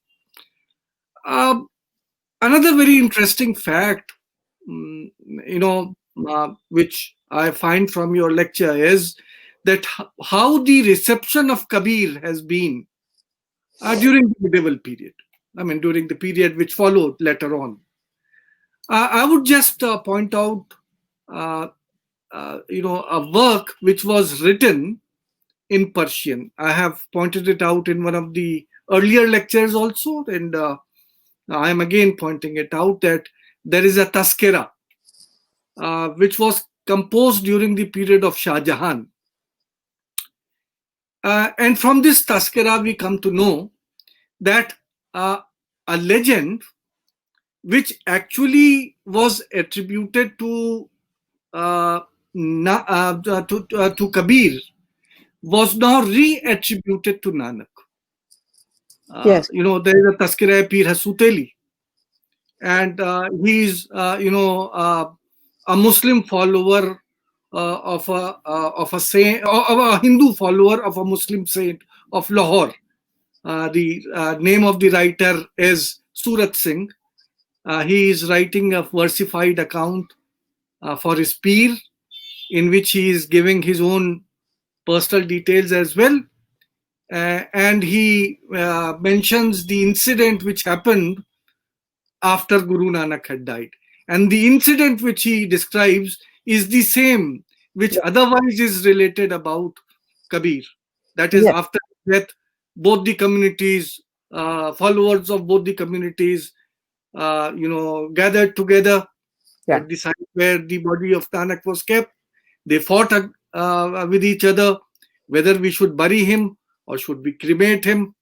Another very interesting fact, which I find from your lecture is that how the reception of Kabir has been during the medieval period. During the period which followed later on. I would just point out, uh, a work which was written in Persian. I have pointed it out in one of the earlier lectures also, and I am again pointing it out that there is a taskira which was composed during the period of Shah Jahan. And from this taskira, we come to know that a legend which actually was attributed to to Kabir was now re-attributed to Nanak. Yes. There is a Taskira Pir Hasuteli, and he's a Muslim follower of a saint, of a Hindu follower of a Muslim saint of Lahore. The name of the writer is Surat Singh. He is writing a versified account for his peer, in which he is giving his own personal details as well. And he mentions the incident which happened after Guru Nanak had died. And the incident which he describes is the same which otherwise is related about Kabir. That is, after death, both the communities, followers of both the communities, gathered together at the site where the body of Nanak was kept. They fought with each other whether we should bury him or should we cremate him.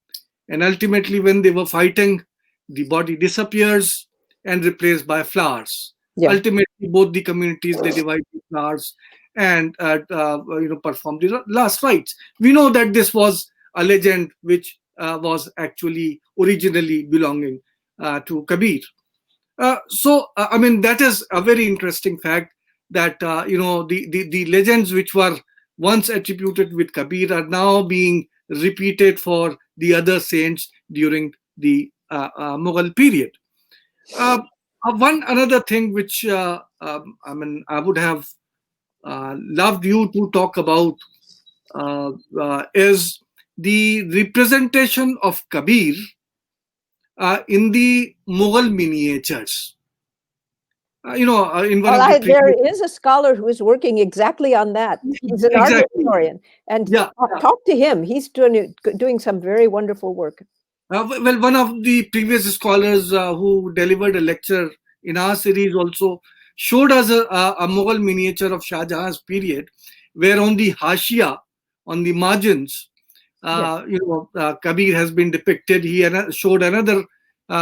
And ultimately, when they were fighting, the body disappears and replaced by flowers. Ultimately, both the communities, they divide the flowers and perform the last rites. We know that this was a legend which was actually originally belonging to Kabir. That is a very interesting fact that the legends which were once attributed with Kabir are now being repeated for the other saints during the Mughal period. One another thing which I would have loved you to talk about is the representation of Kabir in the Mughal miniatures. In one of the there is a scholar who is working exactly on that. He's an art historian, and talk to him. He's doing some very wonderful work. Well, one of the previous scholars who delivered a lecture in our series also showed us a Mughal miniature of Shah Jahan's period, where on the Hashia, on the margins, Kabir has been depicted. He showed another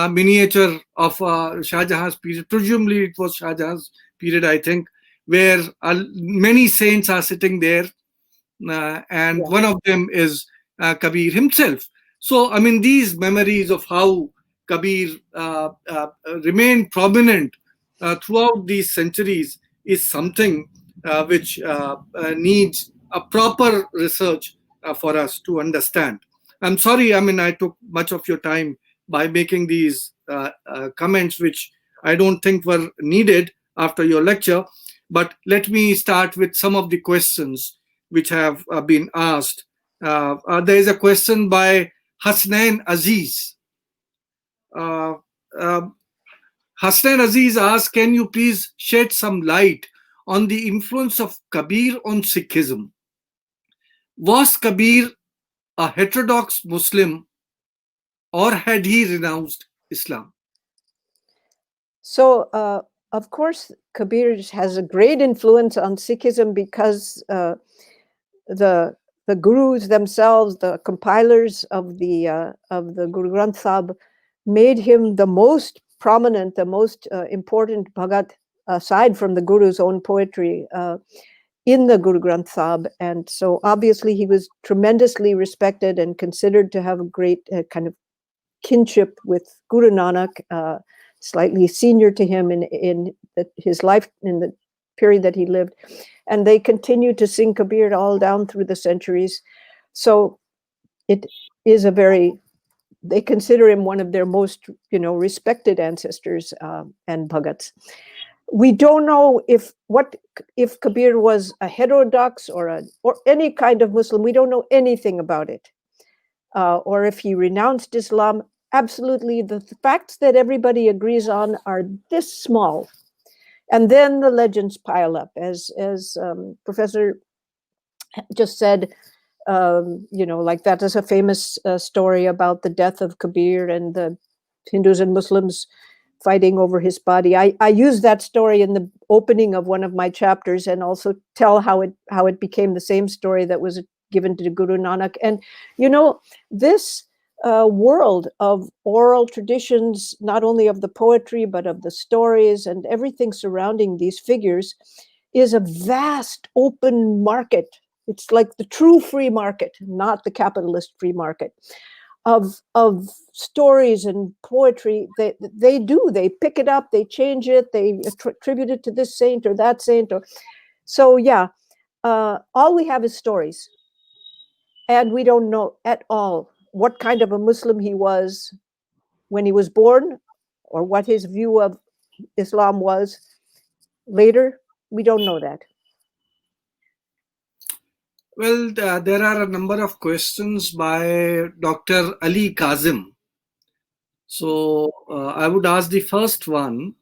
miniature of Shah Jahan's period. Presumably, it was Shah Jahan's period, I think, where many saints are sitting there, and one of them is Kabir himself. So, these memories of how Kabir remained prominent throughout these centuries is something which needs a proper research for us to understand. I'm sorry, I took much of your time by making these comments, which I don't think were needed after your lecture. But let me start with some of the questions which have been asked. There is a question by Hasnain Aziz. Hasnain Aziz asks, can you please shed some light on the influence of Kabir on Sikhism? Was Kabir a heterodox Muslim, or had he renounced Islam? So, of course, Kabir has a great influence on Sikhism because the gurus themselves, the compilers of the Guru Granth Sahib, made him the most prominent, the most important Bhagat, aside from the Guru's own poetry, in the Guru Granth Sahib. And so obviously he was tremendously respected and considered to have a great kind of kinship with Guru Nanak, slightly senior to him in his life, in the period that he lived. And they continued to sing Kabir all down through the centuries. So it is they consider him one of their most, respected ancestors and Bhagats. We don't know if Kabir was a heterodox or any kind of Muslim. We don't know anything about it. Or if he renounced Islam. absolutely, the facts that everybody agrees on are this small. And then the legends pile up, as Professor just said. Like that is a famous story about the death of Kabir and the Hindus and Muslims fighting over his body. I use that story in the opening of one of my chapters, and also tell how it became the same story that was given to Guru Nanak. And this world of oral traditions, not only of the poetry but of the stories and everything surrounding these figures, is a vast open market. It's like the true free market, not the capitalist free market of stories and poetry. They pick it up, they change it, they attribute it to this saint or that saint. So yeah, all we have is stories, and we don't know at all what kind of a Muslim he was when he was born, or what his view of Islam was later. We don't know that. Well, there are a number of questions by Dr. Ali Kazim. So I would ask the first one.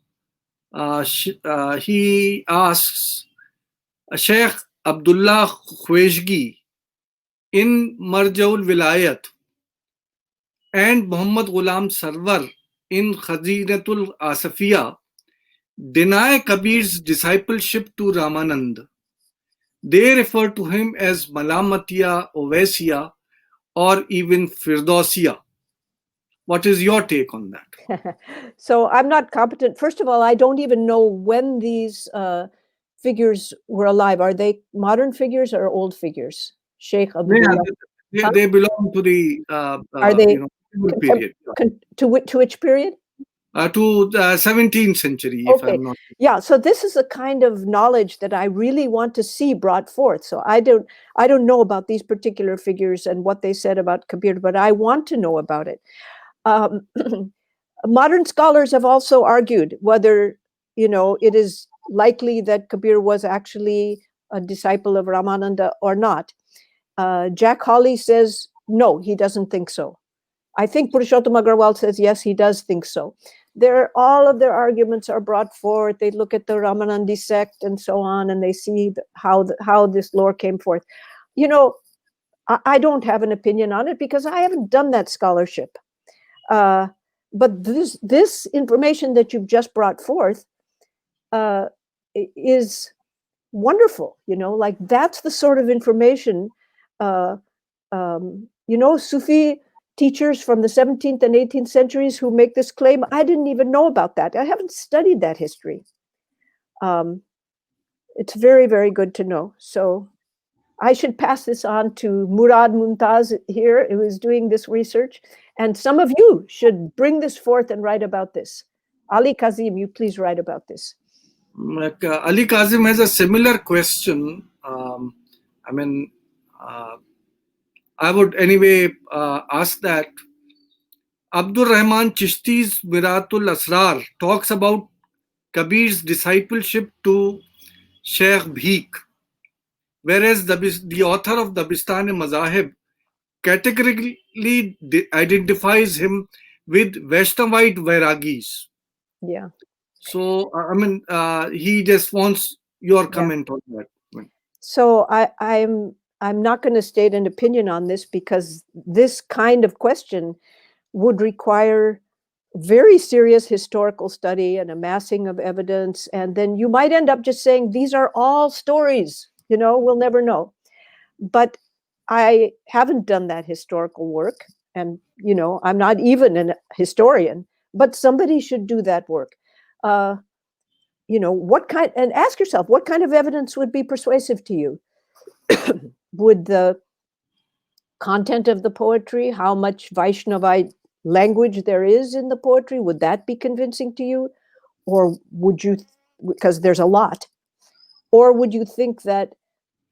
He asks, Sheikh Abdullah Khweshgi in Marjaul Vilayat and Muhammad Ghulam Sarwar in Khazinatul Asafiya deny Kabir's discipleship to Ramanand. They refer to him as Malamatiya, Ovaisiya, or even Firdausiya. What is your take on that? So I'm not competent. First of all, I don't even know when these figures were alive. Are they modern figures or old figures? Sheikh Abdullah. They belong to the Are they period. To which period? To the 17th century, if I'm not. Yeah, so this is the kind of knowledge that I really want to see brought forth. So I don't know about these particular figures and what they said about Kabir, but I want to know about it. Modern scholars have also argued whether it is likely that Kabir was actually a disciple of Ramananda or not. Jack Hawley says no, he doesn't think so. I think Purushottam Agarwal says yes, he does think so. All of their arguments are brought forth. They look at the Ramanandi sect and so on, and they see how this lore came forth. I don't have an opinion on it because I haven't done that scholarship. But this information that you've just brought forth is wonderful. Like that's the sort of information. Sufi teachers from the 17th and 18th centuries who make this claim, I didn't even know about that. I haven't studied that history. It's very, very good to know. So I should pass this on to Murad Mumtaz here, who is doing this research. And some of you should bring this forth and write about this. Ali Kazim, you please write about this. Ali Kazim has a similar question. I would anyway ask that Abdur Rahman Chishti's Miratul Asrar talks about Kabir's discipleship to Sheikh Bheek, whereas the author of Dabistan-e-Mazahib categorically identifies him with Vaishnavite Vairagis. Yeah. So, he just wants your comment on that. So I'm not going to state an opinion on this because this kind of question would require very serious historical study and amassing of evidence. And then you might end up just saying, these are all stories, we'll never know. But I haven't done that historical work. And, I'm not even a historian, but somebody should do that work. And ask yourself, what kind of evidence would be persuasive to you? Would the content of the poetry, how much Vaishnavite language there is in the poetry, would that be convincing to you? Or would you, because there's a lot, or would you think that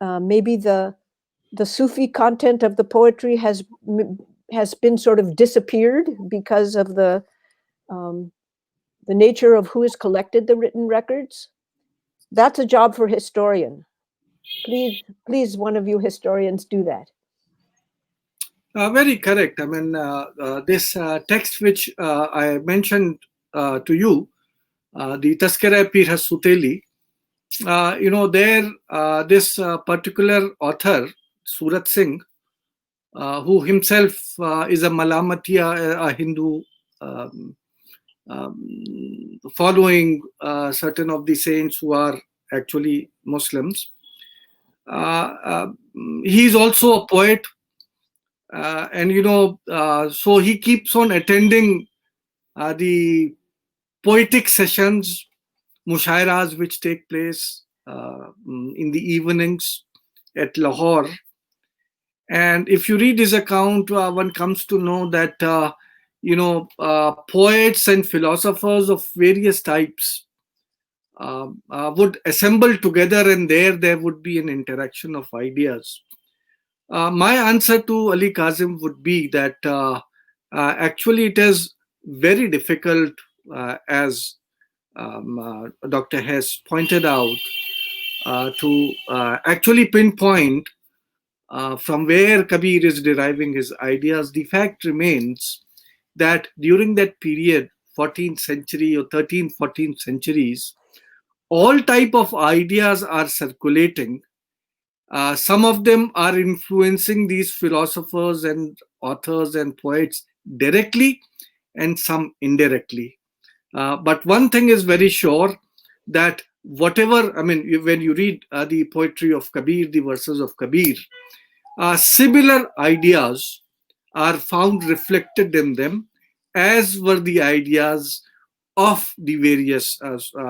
maybe the Sufi content of the poetry has been sort of disappeared because of the nature of who has collected the written records? That's a job for a historian. Please, one of you historians do that. Very correct. I mean, this text which I mentioned to you, the Taskara Pir Suteli, there, this particular author, Surat Singh, who himself is a Malamatiya, a Hindu, um, following certain of the saints who are actually Muslims. He is also a poet, and so he keeps on attending the poetic sessions, mushairas, which take place in the evenings at Lahore. And if you read his account, one comes to know that poets and philosophers of various types would assemble together, and there would be an interaction of ideas. My answer to Ali Kazim would be that actually it is very difficult, as Dr. Hess pointed out, to actually pinpoint from where Kabir is deriving his ideas. The fact remains that during that period, 14th century or 13th, 14th centuries, all type of ideas are circulating. Some of them are influencing these philosophers and authors and poets directly, and some indirectly. But one thing is very sure, that whatever, I mean, when you read the poetry of Kabir, the verses of Kabir, similar ideas are found reflected in them, as were the ideas of the various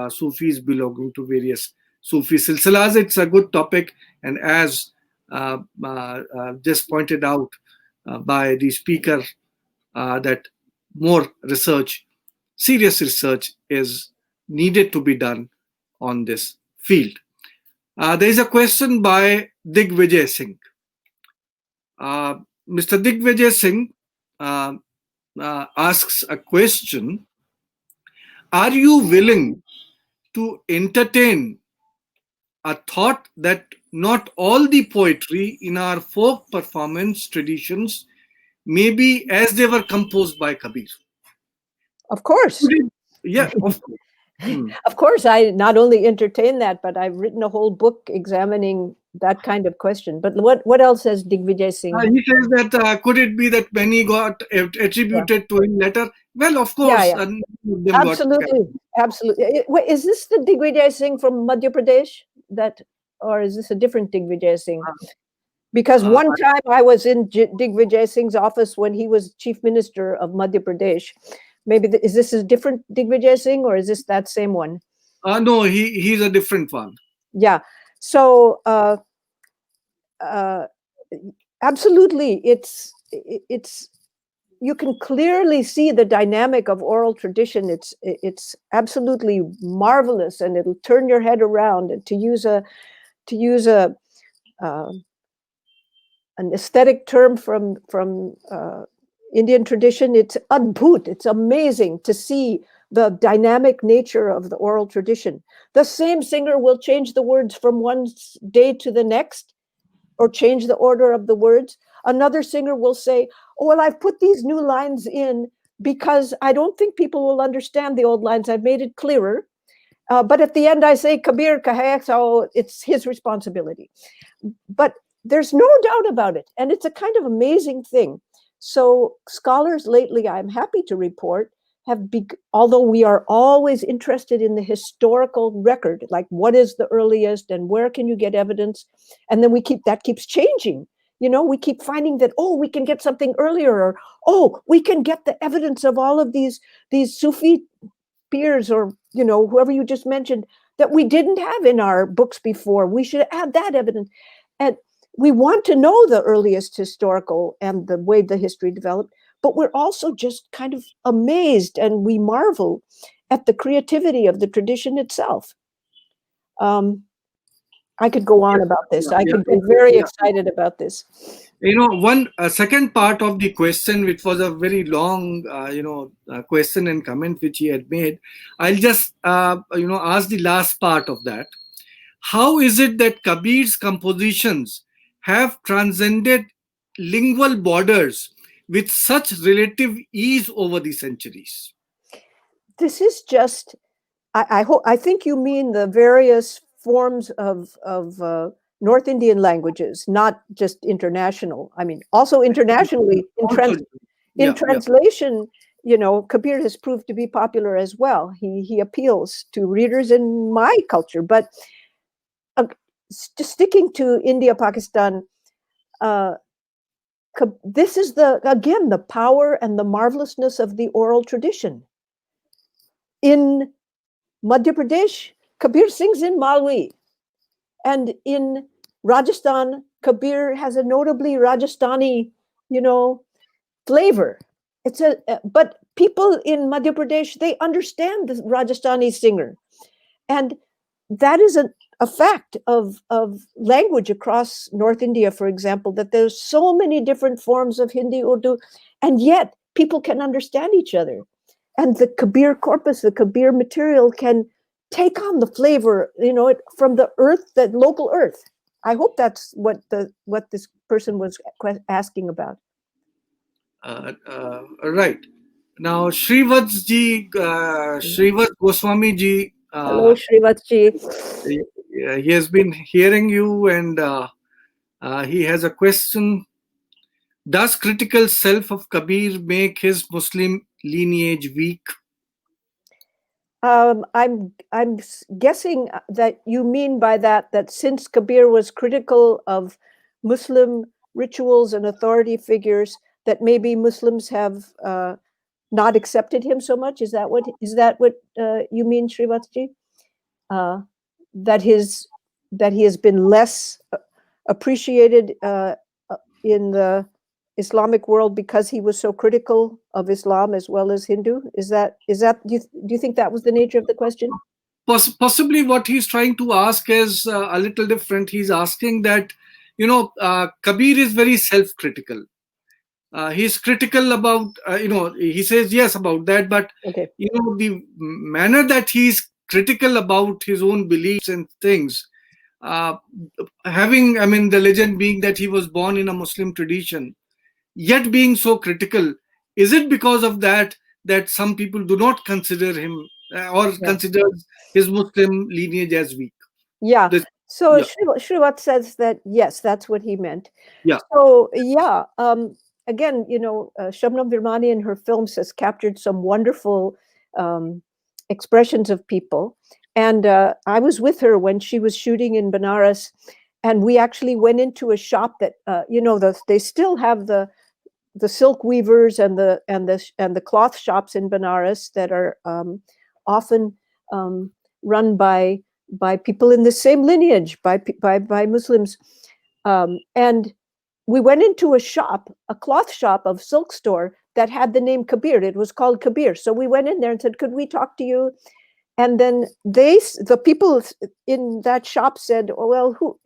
Sufis belonging to various Sufi silsilas. It's a good topic, and as just pointed out by the speaker, that more research, serious research, is needed to be done on this field. There is a question by Digvijay Singh. Mr. Digvijay Singh asks a question: are you willing to entertain a thought that not all the poetry in our folk performance traditions may be as they were composed by Kabir? Of course. Yeah, of course. Of course, I not only entertain that, but I've written a whole book examining that kind of question. But what else says Digvijay Singh? He says that could it be that many got attributed to him later? Well, of course, Yeah. Absolutely, absolutely. Wait, is this the Digvijay Singh from Madhya Pradesh? Or is this a different Digvijay Singh? Because one time I was in Digvijay Singh's office when he was chief minister of Madhya Pradesh. Maybe is this a different Digvijay Singh, or is this that same one? No, he's a different one. Yeah. So absolutely, it's you can clearly see the dynamic of oral tradition. It's absolutely marvelous, and it'll turn your head around. And to use an aesthetic term from Indian tradition, it's adbhut. It's amazing to see the dynamic nature of the oral tradition. The same singer will change the words from one day to the next, or change the order of the words. Another singer will say, oh, well, I've put these new lines in because I don't think people will understand the old lines. I've made it clearer. But at the end, I say, Kabir kahe, so it's his responsibility. But there's no doubt about it. And it's a kind of amazing thing. So scholars lately, I'm happy to report, although we are always interested in the historical record, like what is the earliest and where can you get evidence? And then that keeps changing. We keep finding that, oh, we can get something earlier, or, oh, we can get the evidence of all of these Sufi peers, or, whoever you just mentioned, that we didn't have in our books before. We should add that evidence. And we want to know the earliest historical and the way the history developed, but we're also just kind of amazed, and we marvel at the creativity of the tradition itself. I could go on about this. I could be very excited about this. One second part of the question, which was a very long, question and comment which he had made, I'll just, ask the last part of that. How is it that Kabir's compositions have transcended lingual borders with such relative ease over the centuries? This is just, I think you mean the various forms of North Indian languages, not just international. I mean, also internationally, in translation, you know, Kabir has proved to be popular as well. He appeals to readers in my culture. But sticking to India, Pakistan, this is again the power and the marvelousness of the oral tradition. In Madhya Pradesh, Kabir sings in Malvi, and in Rajasthan, Kabir has a notably Rajasthani, you know, flavor. But people in Madhya Pradesh, they understand the Rajasthani singer, and that is a fact of language across North India, for example, that there's so many different forms of Hindi, Urdu, and yet people can understand each other. And the Kabir corpus, the Kabir material can take on the flavor, you know, from the earth, the local earth. I hope that's what this person was asking about. Right. Now, Srivat Goswami ji, Hello, Srivatji. he has been hearing you, and he has a question. Does critical self of Kabir make his Muslim lineage weak? I'm guessing that you mean by that since Kabir was critical of Muslim rituals and authority figures, that maybe Muslims have not accepted him so much. Is that what you mean, Srivatji? That he has been less appreciated in the Islamic world because he was so critical of Islam as well as Hindu? Is that do you think that was the nature of the question? Possibly what he's trying to ask is a little different. He's asking that, you know, Kabir is very self-critical. He's critical about, you know, he says yes about that, but, okay, you know, the manner that he's critical about his own beliefs and things, having, I mean, the legend being that he was born in a Muslim tradition, yet being so critical, is it because of that some people do not consider him or consider his Muslim lineage as weak? Yeah. So yeah. Srivat says that, yes, that's what he meant. Yeah. So, yeah, again, you know, Shabnam Virmani in her films has captured some wonderful expressions of people. And I was with her when she was shooting in Benares, and we actually went into a shop that, you know, they still have the silk weavers and the cloth shops in Benares that are often run by people in the same lineage, by Muslims. And we went into a cloth shop of silk store that had the name Kabir. It was called Kabir. So we went in there and said, could we talk to you? And then the people in that shop said, oh, well, who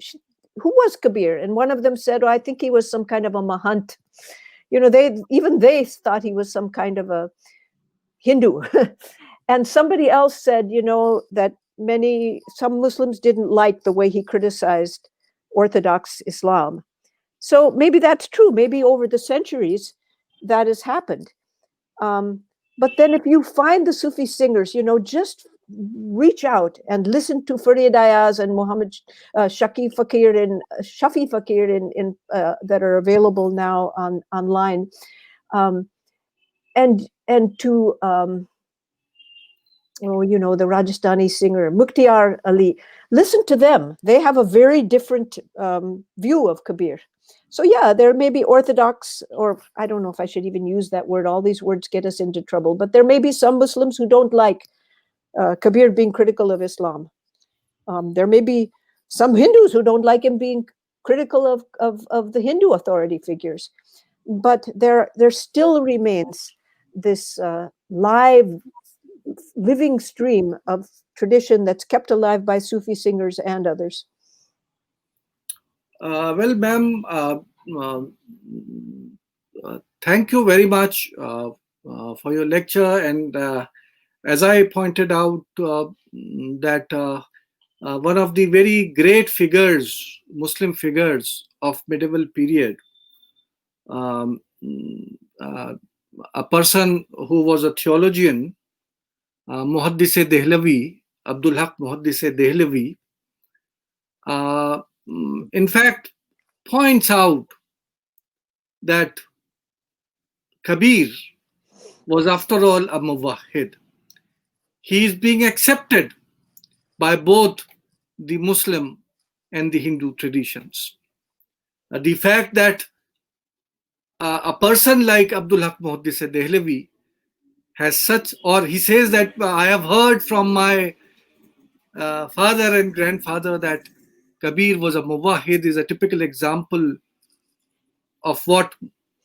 was Kabir? And one of them said, oh, I think he was some kind of a Mahant. You know, they thought he was some kind of a Hindu. And somebody else said, you know, that some Muslims didn't like the way he criticized Orthodox Islam. So maybe that's true. Maybe over the centuries that has happened. But then if you find the Sufi singers, you know, just reach out and listen to Farid Ayaz and Muhammad Shafi Fakir that are available now online, and to you know, the Rajasthani singer Mukhtiar Ali. Listen to them; they have a very different view of Kabir. So yeah, there may be Orthodox, or I don't know if I should even use that word. All these words get us into trouble. But there may be some Muslims who don't like Kabir being critical of Islam. There may be some Hindus who don't like him being critical of the Hindu authority figures. But there still remains this living stream of tradition that's kept alive by Sufi singers and others. Well, ma'am, thank you very much for your lecture. And as I pointed out, that one of the very great figures, Muslim figures of medieval period, um, a person who was a theologian, Muhaddis Dehlavi, Abdul Haq Muhaddis Dehlavi, in fact, points out that Kabir was, after all, a muwahhid. He is being accepted by both the Muslim and the Hindu traditions. The fact that a person like Abdul Haq Muhaddis Dehlavi has such, or he says that I have heard from my father and grandfather that Kabir was a muwahhid, is a typical example of what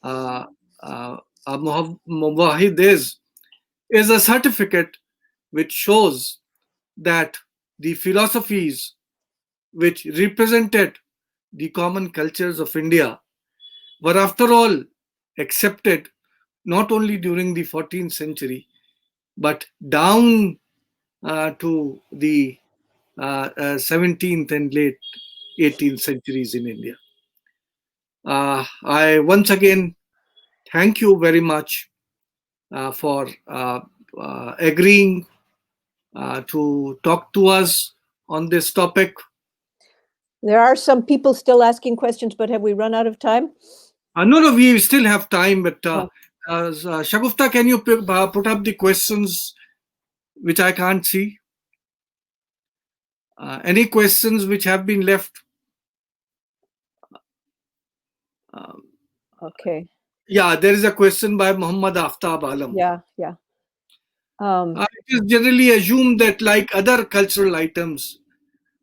uh, a muwahhid is a certificate which shows that the philosophies which represented the common cultures of India were, after all, accepted not only during the 14th century but down to the 17th and late 18th centuries in India. I once again thank you very much for agreeing to talk to us on this topic. There are some people still asking questions, but have we run out of time? No, we still have time, but Shagufta, can you put up the questions which I can't see? Any questions which have been left? Okay. Yeah, there is a question by Muhammad Aftab Alam. Yeah. It is generally assumed that, like other cultural items,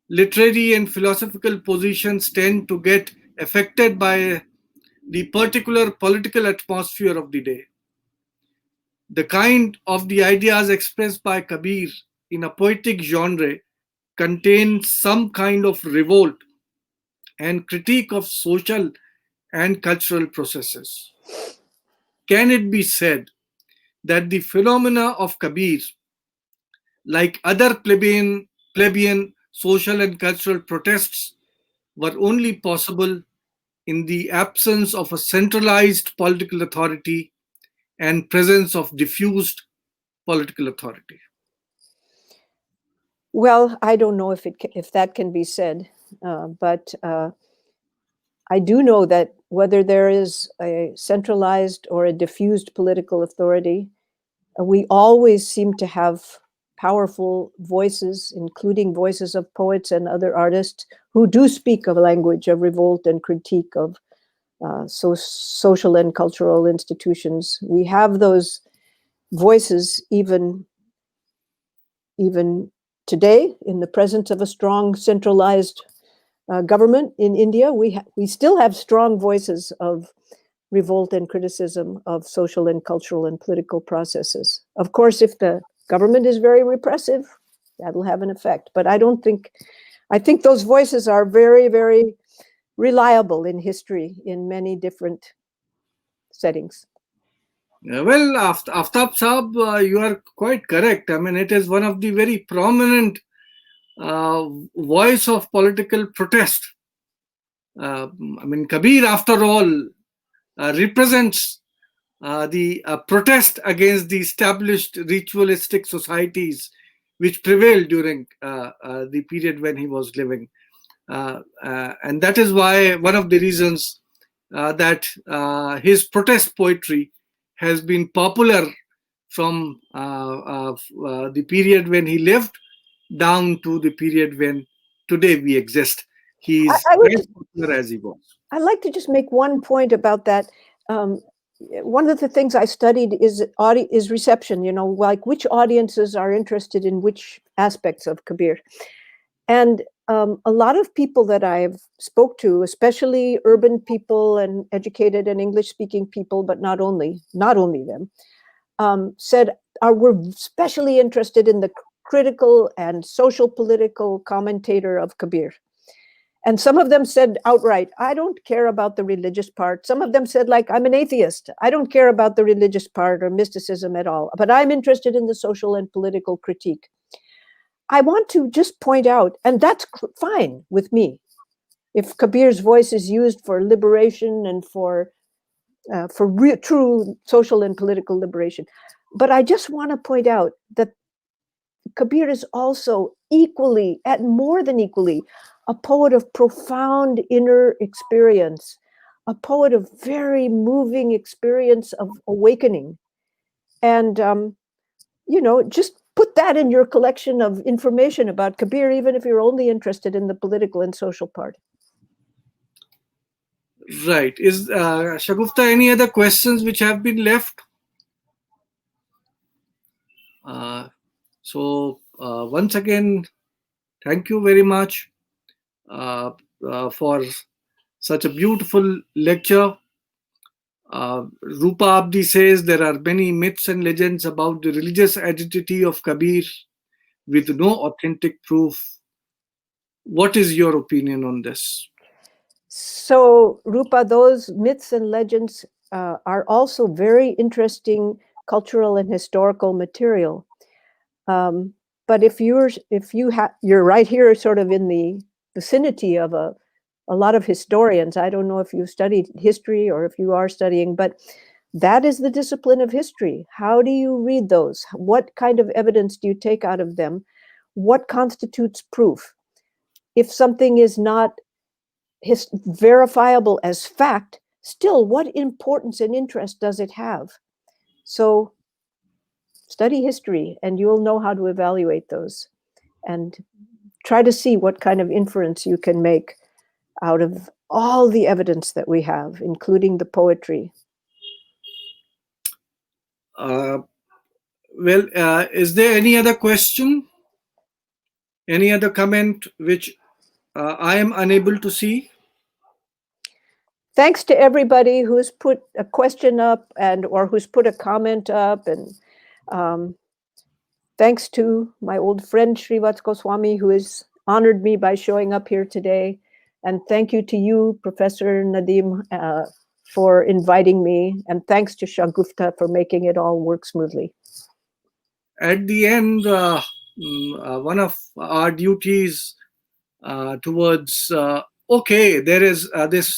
literary and philosophical positions tend to get affected by the particular political atmosphere of the day. The kind of the ideas expressed by Kabir in a poetic genre contains some kind of revolt and critique of social and cultural processes. Can it be said that the phenomena of Kabir, like other plebeian social and cultural protests, were only possible in the absence of a centralized political authority and presence of diffused political authority? Well, I don't know if that can be said, but I do know that whether there is a centralized or a diffused political authority, we always seem to have powerful voices, including voices of poets and other artists who do speak a language of revolt and critique of social and cultural institutions. We have those voices even today in the presence of a strong centralized government in India. We still have strong voices of revolt and criticism of social and cultural and political processes. Of course, if the government is very repressive, that'll have an effect. But I think those voices are very, very reliable in history in many different settings. Well, Aftab Saab, you are quite correct. I mean, it is one of the very prominent voice of political protest. I mean, Kabir, after all, represents the protest against the established ritualistic societies which prevailed during the period when he was living. And that is why one of the reasons that his protest poetry has been popular from the period when he lived down to the period when today we exist. He is as popular as he was. I'd like to just make one point about that. One of the things I studied is reception, like which audiences are interested in which aspects of Kabir. And a lot of people that I've spoke to, especially urban people and educated and English-speaking people, but not only them, said we're especially interested in the critical and social political commentator of Kabir. And some of them said outright, I don't care about the religious part. Some of them said, like, I'm an atheist. I don't care about the religious part or mysticism at all, but I'm interested in the social and political critique. I want to just point out, and that's fine with me, if Kabir's voice is used for liberation and for for true social and political liberation. But I just want to point out that Kabir is also equally, and more than equally, a poet of profound inner experience, a poet of very moving experience of awakening. And, just put that in your collection of information about Kabir, even if you're only interested in the political and social part. Right. Is Shagufta, any other questions which have been left? So once again, thank you very much for such a beautiful lecture. Rupa Abdi says there are many myths and legends about the religious identity of Kabir with no authentic proof. What is your opinion on this? So, Rupa, those myths and legends are also very interesting cultural and historical material. But if you're right here, sort of in the vicinity of a lot of historians. I don't know if you studied history or if you are studying, but that is the discipline of history. How do you read those? What kind of evidence do you take out of them? What constitutes proof? If something is not verifiable as fact, still, what importance and interest does it have? So study history and you'll know how to evaluate those and try to see what kind of inference you can make out of all the evidence that we have, including the poetry. Is there any other question? Any other comment which I am unable to see? Thanks to everybody who's put a question up or who's put a comment up, and thanks to my old friend Srivat Goswami, who has honored me by showing up here today. And thank you to you, Professor Nadeem, for inviting me. And thanks to Shagufta for making it all work smoothly. At the end, one of our duties towards, there is this,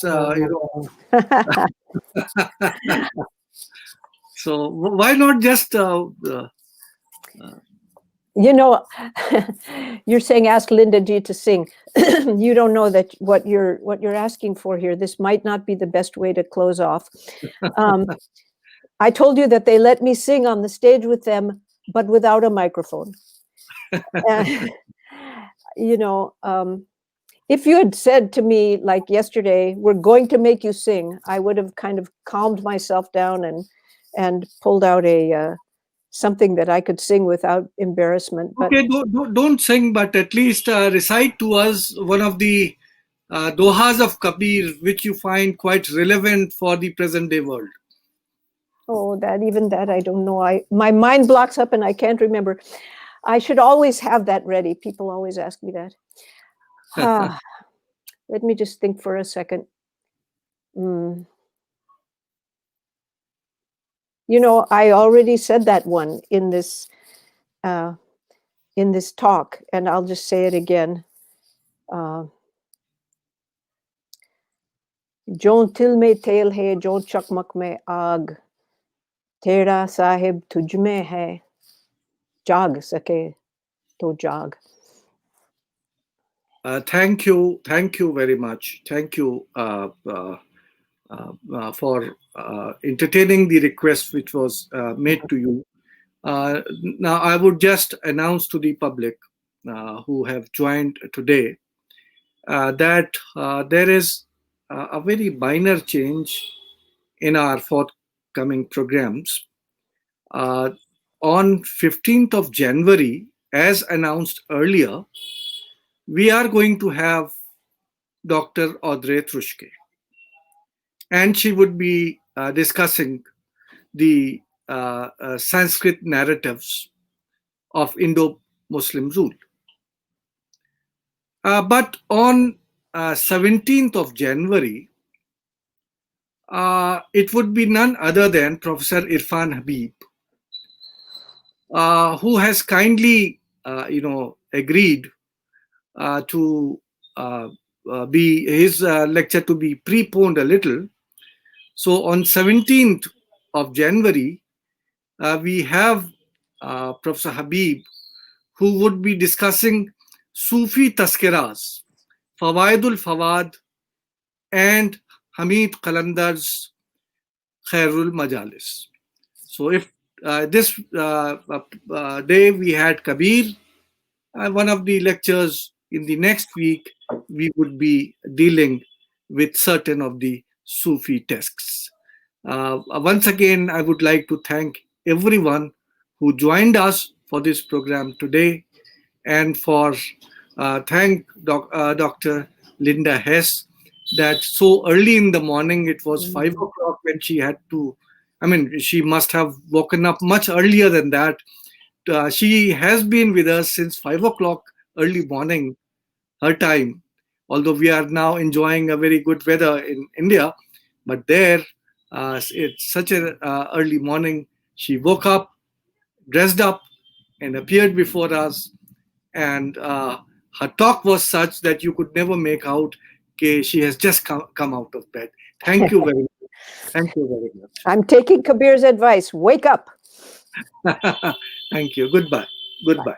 so why not just you're saying ask Linda G to sing. You don't know that what you're asking for here. This might not be the best way to close off. I told you that they let me sing on the stage with them, but without a microphone. If you had said to me like yesterday, we're going to make you sing, I would have kind of calmed myself down and pulled out something that I could sing without embarrassment. But okay, don't sing, but at least recite to us one of the dohas of Kabir, which you find quite relevant for the present day world. Oh, that I don't know. My mind blocks up and I can't remember. I should always have that ready. People always ask me that. Let me just think for a second. I already said that one in this talk, and I'll just say it again. "Jon til mein tel hai, jon chakmak mein aag, tera sahib tujh mein hai, jaag sake to jaag." Thank you very much. Thank you for entertaining the request which was made to you. Now, I would just announce to the public who have joined today that there is a very minor change in our forthcoming programs. On 15th of January, as announced earlier, we are going to have Dr. Audrey Trushke, and she would be discussing the Sanskrit narratives of Indo-Muslim rule. But on 17th of January, it would be none other than Professor Irfan Habib, who has kindly, agreed to be his lecture to be preponed a little, So on 17th of January, we have Professor Habib, who would be discussing Sufi Taskiras, Fawaidul Fawad, and Hamid Qalandar's Khairul Majalis. So if this day we had Kabir, one of the lectures in the next week, we would be dealing with certain of the Sufi texts. Once again, I would like to thank everyone who joined us for this program today, and for thank Dr. Linda Hess, that so early in the morning, it was 5 o'clock when she had to, I mean, she must have woken up much earlier than that. She has been with us since 5 o'clock early morning, her time, although we are now enjoying a very good weather in India. But there, it's such an early morning. She woke up, dressed up, and appeared before us. And her talk was such that you could never make out that she has just come out of bed. Thank you very much. Thank you very much. I'm taking Kabir's advice. Wake up. Thank you. Goodbye. Goodbye.